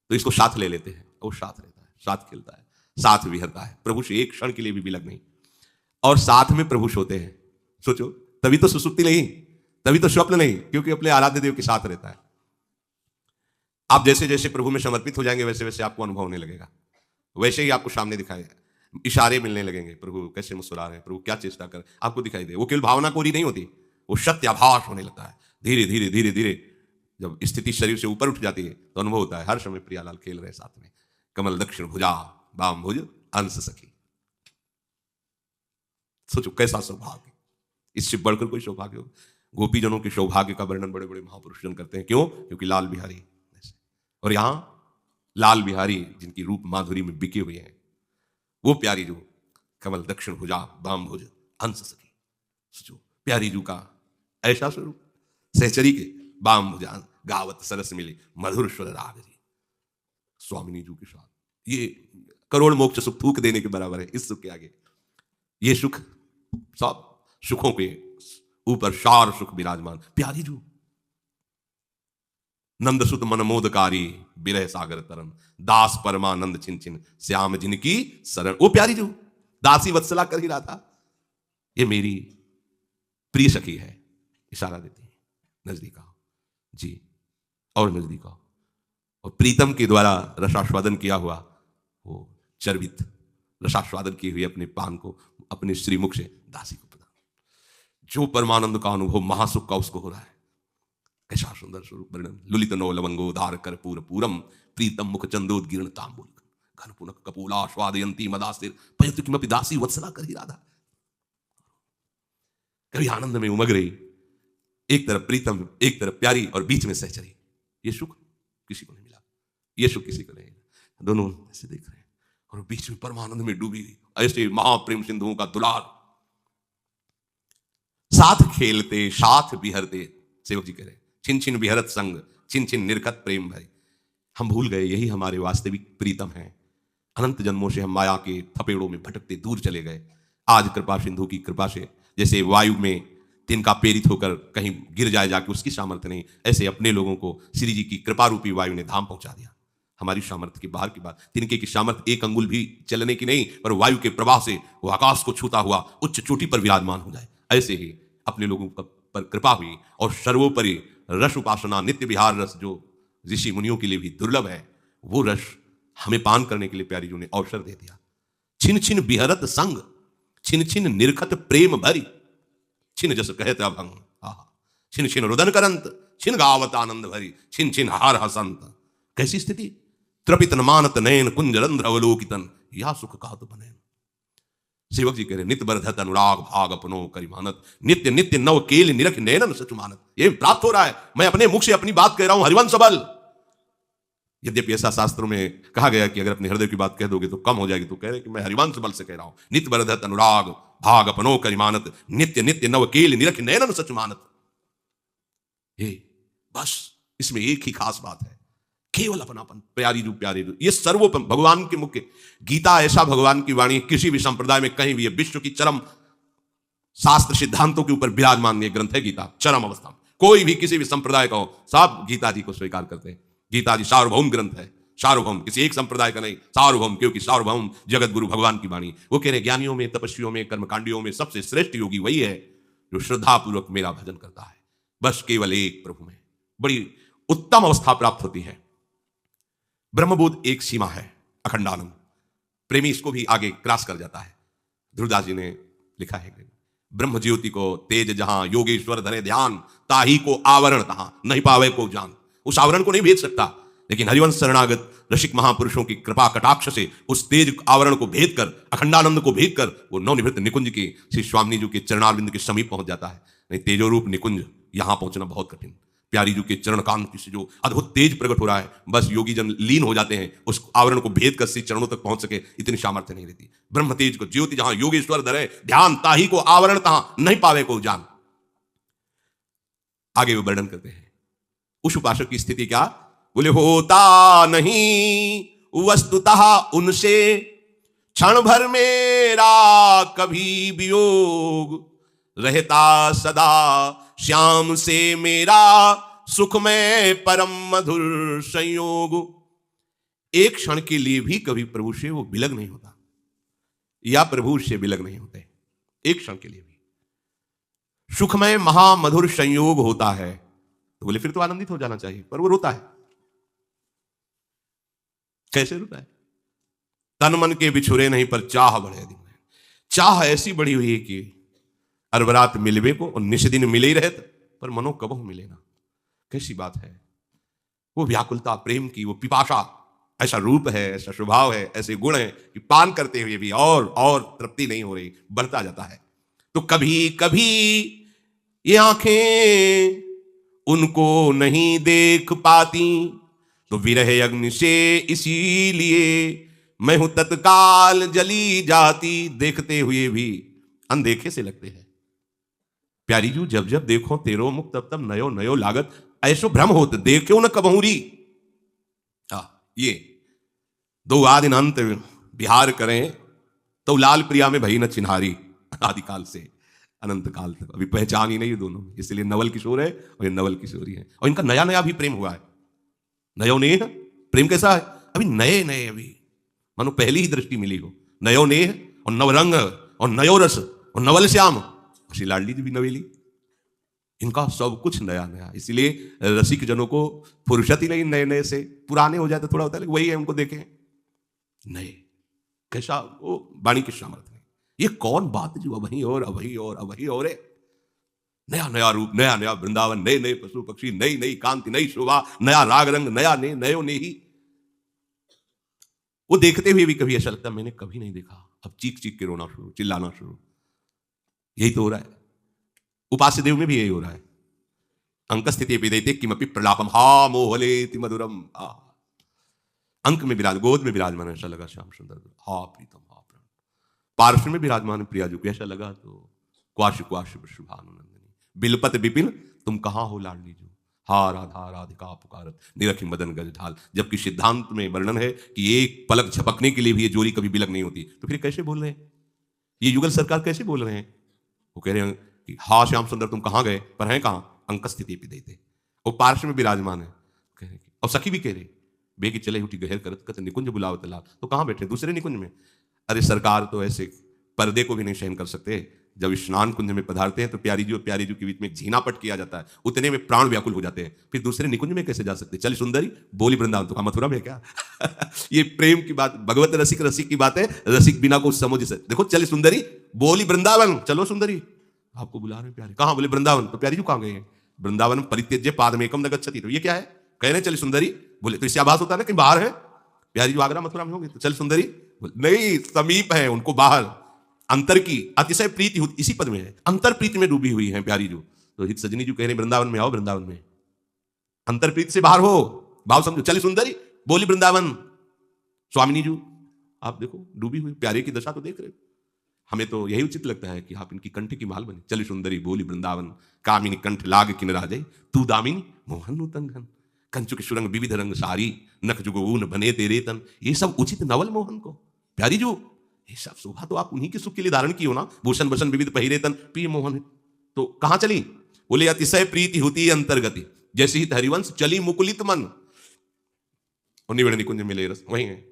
तो इसको साथ ले लेते हैं, वो साथ रहता है, साथ खेलता है, साथ विहरता है, प्रभु से एक क्षण के लिए भी विलग नहीं, और साथ में प्रभु सोते हैं। सोचो, तभी तो सुसुप्ति नहीं, तभी तो स्वप्न नहीं, क्योंकि अपने आराध्य देव के साथ रहता है। आप जैसे जैसे प्रभु में समर्पित हो जाएंगे वैसे वैसे आपको अनुभव होने लगेगा, वैसे ही आपको सामने दिखाएगा, इशारे मिलने लगेंगे, प्रभु कैसे मुस्कुरा रहे हैं, प्रभु क्या चेष्टा कर, आपको दिखाई दे। वो केवल भावना कोरी नहीं होती, वो सत्याभास होने लगता है। धीरे धीरे धीरे धीरे जब स्थिति शरीर से ऊपर उठ जाती है तो अनुभव होता है हर समय प्रियालाल खेल रहे साथ में। कमल दक्षिण भुजा बाम भुज अंश सखी। सोचो कैसा सौभाग्य, इससे बढ़कर कोई सौभाग्य हो? गोपीजनों के सौभाग्य का वर्णन बड़े बड़े महापुरुष जन करते हैं। क्यों? क्योंकि लाल बिहारी, और यहां लाल बिहारी जिनकी रूप माधुरी में बिके हुए हैं, वो प्यारी जो कमल दक्षिण भुजा बाम भुज अंश सखी। सोचो प्यारी जू का ऐसा स्वरूप, सहचरी के बाम भुजा गावत सरस मिली मधुर स्वर राग जी, स्वामिनी जू के साथ, ये करोड़ मोक्ष सुख थूक देने के बराबर है इस सुख के आगे। ये सुख सब सुखों के ऊपर सार सुख विराजमान, प्यारी जू नंद सुत मनमोदकारी विरह सागर तरन, दास परमानंद छिन छिन श्याम जिनकी शरण। वो प्यारी जू दासी वत्सला कर ही रहा था, ये मेरी प्रिय सखी है, इशारा देती है नजदीक आओ जी, और नजदीक आओ। और प्रीतम के द्वारा रसास्वादन किया हुआ वो चर्वित रसास्वादन किए हुए अपने पान को अपने श्रीमुख से दासी को प्रदान, जो परमानंद का अनुभव महासुख का उसको हो रहा है। कैसा सुंदर स्वरूप वर्णन। लुलित नो लवंगो धार कर्पूर पूरम प्रीतम मुख चंदोदगीर्ण तांबूल घन पुनक कपूला स्वादयंती मदास्तिर पयतु किमपि दासी वत्सला कर ही राधा। कभी आनंद में उमग रही, एक तरफ प्रीतम एक तरफ प्यारी और बीच में सहचरी। ये सुख किसी को नहीं मिला, ये सुख किसी को नहीं, दोनों ऐसे देख रहे हैं और बीच में परमानंद में डूबी हुई ऐसे महाप्रेम सिंधुओं का दुलार। साथ खेलते साथ बिहरते, सेवक जी कह रहे छिन छिन बिहरत संग छिन छिन निर्खत प्रेम भय। हम भूल गए यही हमारे वास्तविक प्रीतम है। अनंत जन्मों से हम माया के थपेड़ों में भटकते दूर चले गए। आज कृपा सिंधु की कृपा से, जैसे वायु में तिनका प्रेरित होकर कहीं गिर जाए जाके उसकी सामर्थ्य नहीं, ऐसे अपने लोगों को श्री जी की कृपा रूपी वायु ने धाम पहुंचा दिया। हमारी सामर्थ्य के बाहर की बात, तिनके की सामर्थ्य एक अंगुल भी चलने की नहीं, पर वायु के प्रवाह से वो आकाश को छूता हुआ उच्च चोटी पर विराजमान हो जाए। ऐसे ही अपने लोगों पर कृपा हुई और सर्वोपरि रस उपासना नित्य विहार रस जो ऋषि मुनियों के लिए भी दुर्लभ है, वो रस हमें पान करने के लिए प्यारी जी ने अवसर दे दिया। छिन छिन बिहरत संग छिन छिन निर्खत प्रेम भरी, छिन जस कहत अभंग छिन छिन रुदन करंत छिन गावत आनंद भरी छिन छिन हार हसंत। कैसी स्थिति, त्रपित न मानत नयन कुंज रंध्र अवलोकितन या सुख कहत बने। सेवक जी कह रहे नित्य बरधत अनुराग भाग अपनो करिमानत नित्य नित्य नव केल निरख नयनन सच मानत। ये प्राप्त हो रहा है, मैं अपने मुख से अपनी बात कह रहा हूं, हरिवंश बल। यद्यपि ऐसा शास्त्रों में कहा गया कि अगर अपने हृदय की बात कह दोगे तो कम हो जाएगी, तो कह रहे कि मैं हरिवंश बल से कह रहा हूं। नित्य बरधत अनुराग भाग अपनो करिमानत नित्य नित्य नव केल निरख नयनन सच मानत। ये बस इसमें एक ही खास बात है, केवल अपनापन, प्यारी रूप प्यारे रूप, ये सर्वोपम भगवान के मुख्य। गीता ऐसा भगवान की वाणी, किसी भी संप्रदाय में कहीं भी है, विश्व की चरम शास्त्र सिद्धांतों के ऊपर विराजमान ये ग्रंथ है गीता, चरम अवस्था में। कोई भी किसी भी संप्रदाय का हो, सब गीता जी को स्वीकार करते हैं। गीता जी सार्वभौम ग्रंथ है, सार्वभौम, किसी एक संप्रदाय का नहीं, सार्वभौम, क्योंकि सार्वभौम जगत गुरु भगवान की वाणी। वो कह रहे ज्ञानियों में, तपस्वियों में, कर्मकांडियों में सबसे श्रेष्ठ योगी वही है जो श्रद्धापूर्वक मेरा भजन करता है, बस केवल एक प्रभु में। बड़ी उत्तम अवस्था प्राप्त होती है। ब्रह्मबोध एक सीमा है, अखंडानंद। प्रेमी इसको भी आगे क्रॉस कर जाता है। ध्रुवदास जी ने लिखा है, ब्रह्म ज्योति को तेज जहां, योगेश्वर धरे ध्यान, ताही को आवरण तहां, नहीं पावे को जान। उस आवरण को नहीं भेद सकता, लेकिन हरिवंश शरणागत रसिक महापुरुषों की कृपा कटाक्ष से उस तेज आवरण को भेद कर, अखंडानंद को भेद कर, वो नवनिवृत्त निकुंज के श्री स्वामी जी के चरणारविंद के समीप पहुंच जाता है। नहीं, तेजोरूप निकुंज यहां पहुंचना बहुत कठिन। प्यारी जी के चरण कांति से जो अद्भुत तेज प्रकट हो रहा है, बस योगी जन लीन हो जाते हैं, उस आवरण को भेद कर श्री चरणों तक पहुंच सके, इतनी सामर्थ्य नहीं रहती। ब्रह्म तेज को ज्योति जहां, योगेश्वर धरे ध्यान, ताही को आवरण तहां, नहीं पावे को जान। आगे वो वर्णन करते हैं उस उपासक की स्थिति क्या। बोले होता नहीं वस्तुतः उनसे, क्षण भर मेरा कभी वियोग, रहता सदा श्याम से मेरा, सुखमय परम मधुर संयोग। एक क्षण के लिए भी कभी प्रभु से वो विलग नहीं होता, या प्रभु से विलग नहीं होते, एक क्षण के लिए भी सुखमय महामधुर संयोग होता है। तो बोले फिर तो आनंदित हो जाना चाहिए, पर वो रोता है। कैसे रोता है। तन मन के बिछुरे नहीं पर चाह बढ़े दिन में। चाह ऐसी बढ़ी हुई है कि अरबरात मिलवे को और निश दिन मिले ही रहते, पर मनो कबहू मिले ना। कैसी बात है। वो व्याकुलता प्रेम की, वो पिपाशा, ऐसा रूप है, ऐसा स्वभाव है, ऐसे गुण है कि पान करते हुए भी और तृप्ति नहीं हो रही, बढ़ता जाता है। तो कभी कभी ये आंखें उनको नहीं देख पाती, तो विरह अग्नि से इसीलिए मैं हूं तत्काल जली जाती। देखते हुए भी अनदेखे से लगते हैं। प्यारी जू जब जब देखो तेरो मुख, तब तब नयो नयो लागत, ऐसो भ्रम होत देखो न कबहूरी। ये दो आदिन अंत विहार करें, तो लाल प्रिया में भई न चिन्हारी। आदिकाल से अनंत काल तक अभी पहचान ही नहीं है दोनों, इसलिए नवल किशोर है और ये नवल किशोरी है। और इनका नया नया भी प्रेम हुआ है, नयो नेह प्रेम कैसा है, अभी नए नए, अभी मानो पहली ही दृष्टि मिली हो। नयो नेह और नवरंग और नयो रस और नवल श्याम, श्री लाडली जी भी नवेली, इनका सब कुछ नया नया। इसलिए रसिक जनों को फुर्सत ही नहीं नए नए से। पुराने हो जाए तो थोड़ा होता है, लेकिन वही है, उनको देखें नए। कैसा वो वाणी की सामर्थ्य है। ये कौन बात जो अभी और अभी और अभी और है। नया नया रूप, नया नया वृंदावन, नए नए पशु पक्षी, नई नई कांति, नई शोभा, नया राग रंग, नया नयो ने ही। वो देखते हुए भी कभी ऐसा लगता मैंने कभी नहीं देखा। अब चीख चीख के रोना शुरू, चिल्लाना शुरू। यही तो हो रहा है। उपास्य देव में भी यही हो रहा है। अंक स्थिति विदेते किमपि प्रलापम हा मोहलेति मधुरम। अंक में विराज, गोद में विराजमान ऐसा लगा श्याम सुंदर, हा प्रीतम हा प्राण। पार्श्व में विराजमान प्रिया जो कैसा लगा, तो क्वाश क्वाश शुभानुनंदिनी, बिलपत विपिन तुम कहां हो लाडली जो, हा राधा राधिका पुकारत निरखी मदन गज ढाल। जबकि सिद्धांत में वर्णन है कि एक पलक झपकने के लिए भी ये जोड़ी कभी विलग नहीं होती। तो फिर कैसे बोल रहे हैं ये युगल सरकार, कैसे बोल रहे हैं। वो कह रहे हैं कि हा श्याम सुंदर तुम कहां गए, पर हैं कहां, अंक स्थिति पे देते। वो पार्श्व में विराजमान है। कह रहे और सखी भी कह रहे बेगी चले उठी गहर करत कत निकुंज बुलावत लाल। तो कहां बैठे, दूसरे निकुंज में। अरे सरकार तो ऐसे पर्दे को भी नहीं सहन कर सकते। जब स्नान कुंज में पधारते हैं तो प्यारी जी और प्यारी जी के बीच में झीना पट किया जाता है, उतने में प्राण व्याकुल हो जाते हैं। फिर दूसरे निकुंज में कैसे जा सकते। चल सुंदरी बोली वृंदावन, तो कहा मथुरा में क्या। ये प्रेम की बात, भगवत रसिक रसिक की बात है। रसिक बिना को समझ से देखो, चल सुंदरी बोली वृंदावन, चलो सुंदरी आपको बुला रहे प्यारे। कहां, बोले वृंदावन। तो प्यारी जी कहां गए, वृंदावन परित्यज्य पादमेकम न गच्छति। तो ये क्या है, कह रहे चल सुंदरी। बोले तो इससे आभास होता है ना कि बाहर है। प्यारी जी आगरा मथुरा में होंगे, तो चल सुंदरी। नहीं, समीप है, उनको बाहर। अंतर की अतिशय प्रीति होती, इसी पद में है, अंतर प्रीति में डूबी हुई है प्यारी जो। तो हित सजनी जी कह रहे वृंदावन में आओ, वृंदावन में अंतर प्रीति से बाहर हो, भाव समझो। चल सुंदरी बोली वृंदावन। स्वामिनी जी आप देखो डूबी हुई, प्यारे की दशा तो देख रहे हो। हमें तो यही उचित लगता है कि आप इनकी कंठ की माल बने। चल सुंदरी बोली वृंदावन, कामिनी कंठ लाग किन राजे, तू दामिनी मोहन नूतन घन। कंचुक सुरंग विविध रंग सारी, नख जुगून बने तेरे तन। ये सब उचित नवल मोहन को प्यारी जो, ये सब शोभा तो आप उन्हीं के सुख के लिए धारण की हो ना। भूषण भूषण विविध पहिरे तन प्रिय मोहन। तो कहां चली? बोले अतिशय प्रीति होती अंतर्गति, जैसे ही हरिवंश चली मुकुलित मन। और निविड़ निकुंज मिले रस, वही है।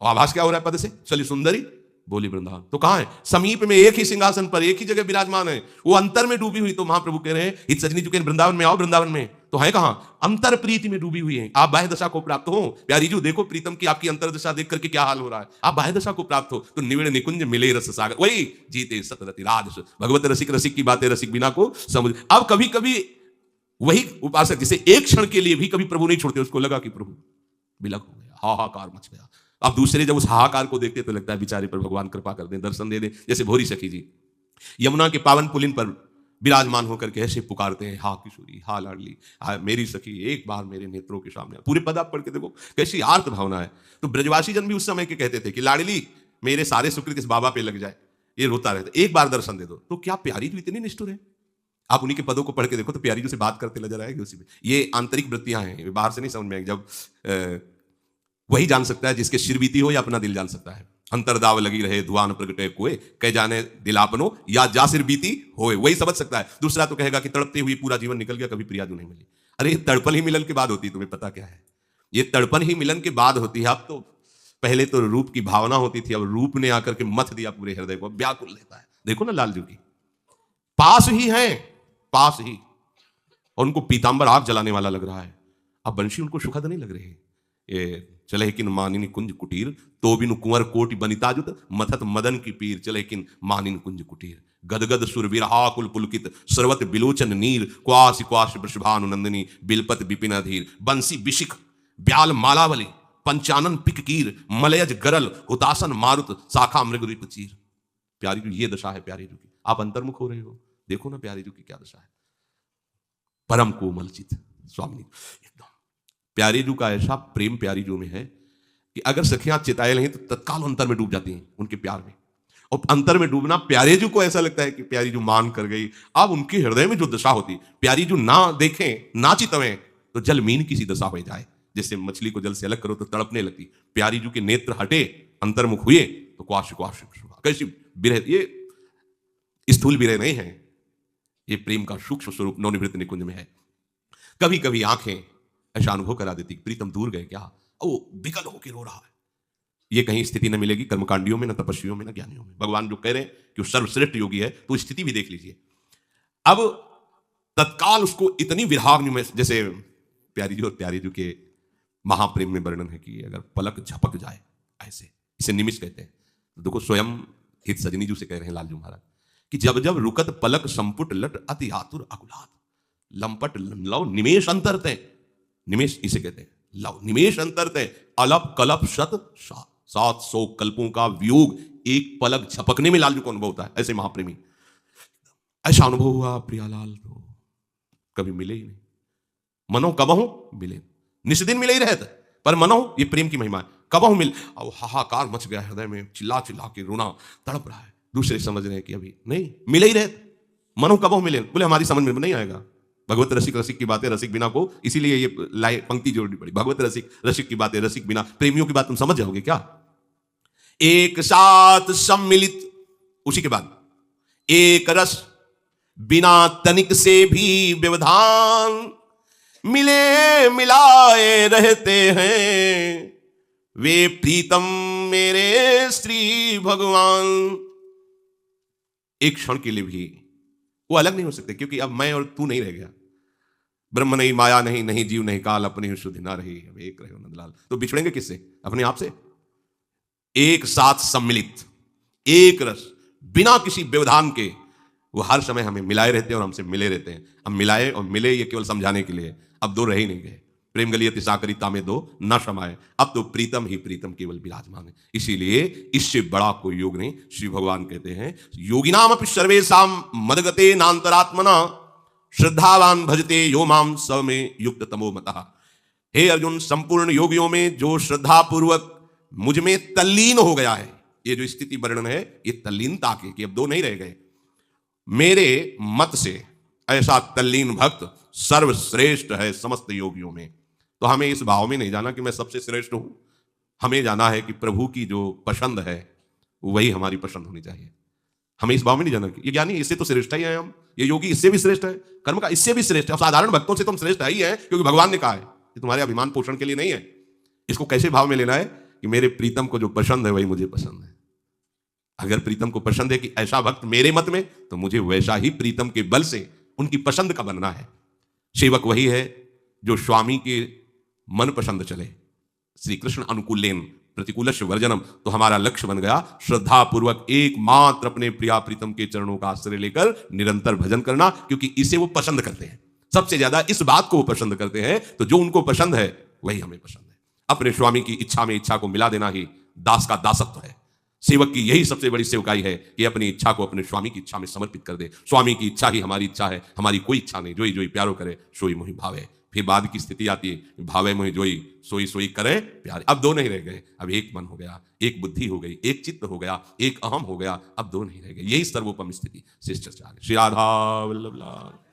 और आभास क्या हो रहा है पद से? चली सुंदरी बोली वृंदावन। तो कहां है? समीप में एक ही सिंहासन पर एक ही जगह विराजमान है, वो अंतर में डूबी हुई। तो महाप्रभु कह रहे हैं इत सजनी चुके वृंदावन में आओ, वृंदावन में तो है कहां? अंतर प्रीति में डूबी हुई है। आप बाह्य दशा को प्राप्त हो। प्यारी जी देखो प्रीतम की आपकी अंतर दशा देख करके क्या हाल हो रहा है। आप बाह्य दशा को प्राप्त हो तो निविड़ निकुंज मिले रस सागर, वही जीते सतरति राज। भगवत रसिक रसिक की बातें रसिक बिना को समझ। अब कभी कभी वही उपासक जिसे एक क्षण के लिए भी कभी प्रभु नहीं छोड़ते, उसको लगा कि प्रभु बिलक हो गया, हाहाकार मच गया। अब दूसरे जब उस हाहाकार को देखते तो लगता है बेचारे पर भगवान कृपा कर दें, दर्शन दे दें। जैसे भोरी सखी जी यमुना के पावन पुलिन पर विराजमान होकर के ऐसे पुकारते हैं, हा किशोरी, हा लाडली, हा मेरी सखी, एक बार मेरे नेत्रों के सामने। पूरे पद आप पढ़ के देखो कैसी आर्त भावना है। तो ब्रजवासी जन भी उस समय के कहते थे कि लाडली मेरे सारे सुकृत इस बाबा पे लग जाए, ये रोता रहता, एक बार दर्शन दे दो। तो क्या प्यारी जी इतनी निष्ठुर है? आप उन्हीं के पदों को पढ़ के देखो तो प्यारी जी से बात करते नजर आएगी उसी में। ये आंतरिक वृत्तियां हैं, बाहर से नहीं समझ में आएगी। जब वही जान सकता है जिसके सिर बीती हो या अपना दिल जान सकता है। अंतरदाव लगी रहे धुआन प्रगटे कोए, कह जाने दिलापनो या जा सिर बीती होए, वही समझ सकता है। दूसरा तो कहेगा कि तड़पते हुए पूरा जीवन निकल गया, कभी प्रियाजू नहीं मिली। अरे तड़पन ही मिलन के बाद होती है, तुम्हें पता क्या है? ये तड़पन ही मिलन के बाद होती है। अब तो पहले तो रूप की भावना होती थी, अब रूप ने आकर के मथ दिया पूरे हृदय को, व्याकुल लेता है। देखो ना लालजू की पास ही है, पास ही, और उनको पीतांबर आग जलाने वाला लग रहा है। अब बंशी उनको सुखद नहीं लग रही। ये चले किन मानिन कुंज कुटीर, तो बिनु कुंवर कोटि बनिताजुत, मथत मदन की पीर चले किन मानिन कुंज कुटीर। गदगद सुर विरहा कुल पुलकित, सर्वत बिलोचन नीर, क्वास क्वास वृषभानु नंदिनी, बिलपत विपिन अधीर। बंसी बिशिख ब्याल मालावली, पंचानन पिक कीर, मलयज गरल हुतासन मारुत, शाखा मृग चीर। प्यारी जी ये दशा है प्यारी जी की। आप अंतर्मुख हो रहे हो, देखो ना प्यारी जी की क्या दशा है। परम कोमल चित स्वामी एकदम। प्यारी जू का ऐसा प्रेम प्यारी जू में है कि अगर सखियां चिताए नहीं तो तत्काल अंतर में डूब जाती हैं उनके प्यार में। और अंतर में डूबना प्यारे जू को ऐसा लगता है कि प्यारी जू मान कर गई। अब उनके हृदय में जो दशा होती, प्यारी जू ना देखें ना चितवें तो जल मीन की सी दशा हो जाए। जैसे मछली को जल से अलग करो तो तड़पने लगती, प्यारी जू के नेत्र हटे अंतर्मुख हुए तो क्वाश क्वाश कैसी विरह। ये स्थूल विरह नहीं है, ये प्रेम का सूक्ष्म स्वरूप नवनिवृत्त निकुंज में है। कभी कभी आंखें ऐसा अनुभव करा देती प्रीतम दूर गए क्या, वो विकल होकर रो रहा है। ये कहीं स्थिति न मिलेगी कर्मकांडियों में, न तपस्वियों में, न ज्ञानियों में। भगवान जो कह रहे हैं कि वो सर्वश्रेष्ठ योगी है, तो स्थिति भी देख लीजिए। अब तत्काल उसको इतनी विराग में, जैसे प्यारी जी और प्यारी जी के महाप्रेम में वर्णन है कि अगर पलक झपक जाए ऐसे, इसे निमिष कहते हैं। तो देखो स्वयं हित सजनी जी से कह रहे हैं लालजू महाराज कि जब जब रुकत पलक संपुट लट अति आतुर अकुलात, लंपट लव निमेश अंतर तय। निमेश इसे कहते हैं लव, निमेश अंतर तय, अलप कलप शत 700 कल्पों का वियोग एक पलक झपकने में लालजू को अनुभव होता है। ऐसे महाप्रेमी, ऐसा अनुभव हुआ प्रियालाल तो कभी मिले ही नहीं। मनो कबहू मिले, निस्दिन मिले ही रहते, पर मनो, ये प्रेम की महिमा है, कबहू मिल। अब हाहाकार मच गया हृदय में, चिल्ला चिल्ला के रोना, तड़प रहा है। दूसरे समझ रहे हैं कि अभी नहीं मिले ही रहते, मनो कबहू मिले। बोले हमारी समझ में नहीं आएगा। भगवत रसिक रसिक की बातें रसिक बिना को, इसीलिए ये पंक्ति जोड़नी पड़ी। भगवत रसिक रसिक की बातें रसिक बिना, प्रेमियों की बात तुम समझ जाओगे क्या? एक साथ सम्मिलित, उसी के बाद एक रस बिना तनिक से भी व्यवधान, मिले मिलाए रहते हैं वे प्रीतम मेरे श्री भगवान। एक क्षण के लिए भी वो अलग नहीं हो सकते, क्योंकि अब मैं और तू नहीं रह गया। ब्रह्म नहीं, माया नहीं, नहीं जीव नहीं काल, अपनी शुद्ध ना रही, अब एक रहे नंदलाल। तो बिछड़ेंगे किससे? अपने आप से। एक साथ सम्मिलित, एक रस बिना किसी व्यवधान के, वो हर समय हमें मिलाए रहते हैं और हमसे मिले रहते हैं। हम मिलाए और मिले ये केवल समझाने के लिए, अब दो रह ही नहीं गए। प्रेम गलियत साकरिता में दो न समाये, अब तो प्रीतम ही प्रीतम केवल विराजमान है। इसीलिए इससे बड़ा कोई योग नहीं। श्री भगवान कहते हैं योगिनाम अपि सर्वेषां मदगते नान्तरात्मना, श्रद्धावान भजते यो माम स में युक्त तमो मतः। हे अर्जुन, संपूर्ण योगियों में जो श्रद्धा पूर्वक मुझ में तल्लीन हो गया है, ये जो स्थिति वर्णन है ये तल्लीनता के, कि अब दो नहीं रह गए। मेरे मत से ऐसा तल्लीन भक्त सर्वश्रेष्ठ है समस्त योगियों में। तो हमें इस भाव में नहीं जाना कि मैं सबसे श्रेष्ठ हूं। हमें जाना है कि प्रभु की जो पसंद है वही हमारी पसंद होनी चाहिए। हमें इस भाव में नहीं जाना कि ये ज्ञानी इससे तो श्रेष्ठ ही है, हम ये योगी इससे भी श्रेष्ठ है, कर्म का इससे भी श्रेष्ठ है, और साधारण भक्तों से तुम श्रेष्ठ ही है, क्योंकि भगवान ने कहा है कि तुम्हारे अभिमान पोषण के लिए नहीं है। इसको कैसे भाव में लेना है कि मेरे प्रीतम को जो पसंद है वही मुझे पसंद है। अगर प्रीतम को पसंद है कि ऐसा भक्त मेरे मत में, तो मुझे वैसा ही प्रीतम के बल से उनकी पसंद का बनना है। सेवक वही है जो स्वामी के मन पसंद चले। श्री कृष्ण अनुकूलेन प्रतिकूलस्य वर्जनम। तो हमारा लक्ष्य बन गया श्रद्धा पूर्वक एकमात्र अपने प्रिया प्रीतम के चरणों का आश्रय लेकर निरंतर भजन करना, क्योंकि इसे वो पसंद करते हैं, सबसे ज्यादा इस बात को वो पसंद करते हैं। तो जो उनको पसंद है वही हमें पसंद है। अपने स्वामी की इच्छा में इच्छा को मिला देना ही दास का दासत्व है। सेवक की यही सबसे बड़ी सेवकाई है कि अपनी इच्छा को अपने स्वामी की इच्छा में समर्पित कर दे। स्वामी की इच्छा ही हमारी इच्छा है, हमारी कोई इच्छा नहीं। जोई जोई प्यारो करे सोई मोहि भावे। फिर बाद की स्थिति आती है भावे मोहि जोई सोई सोई करे प्यारे। अब दो नहीं रह गए, अब एक मन हो गया, एक बुद्धि हो गई, एक चित्त हो गया, एक अहम हो गया, अब दो नहीं रह गए। यही सर्वोपम स्थिति शिष्टाचार। श्री राधा वल्लभ लाल।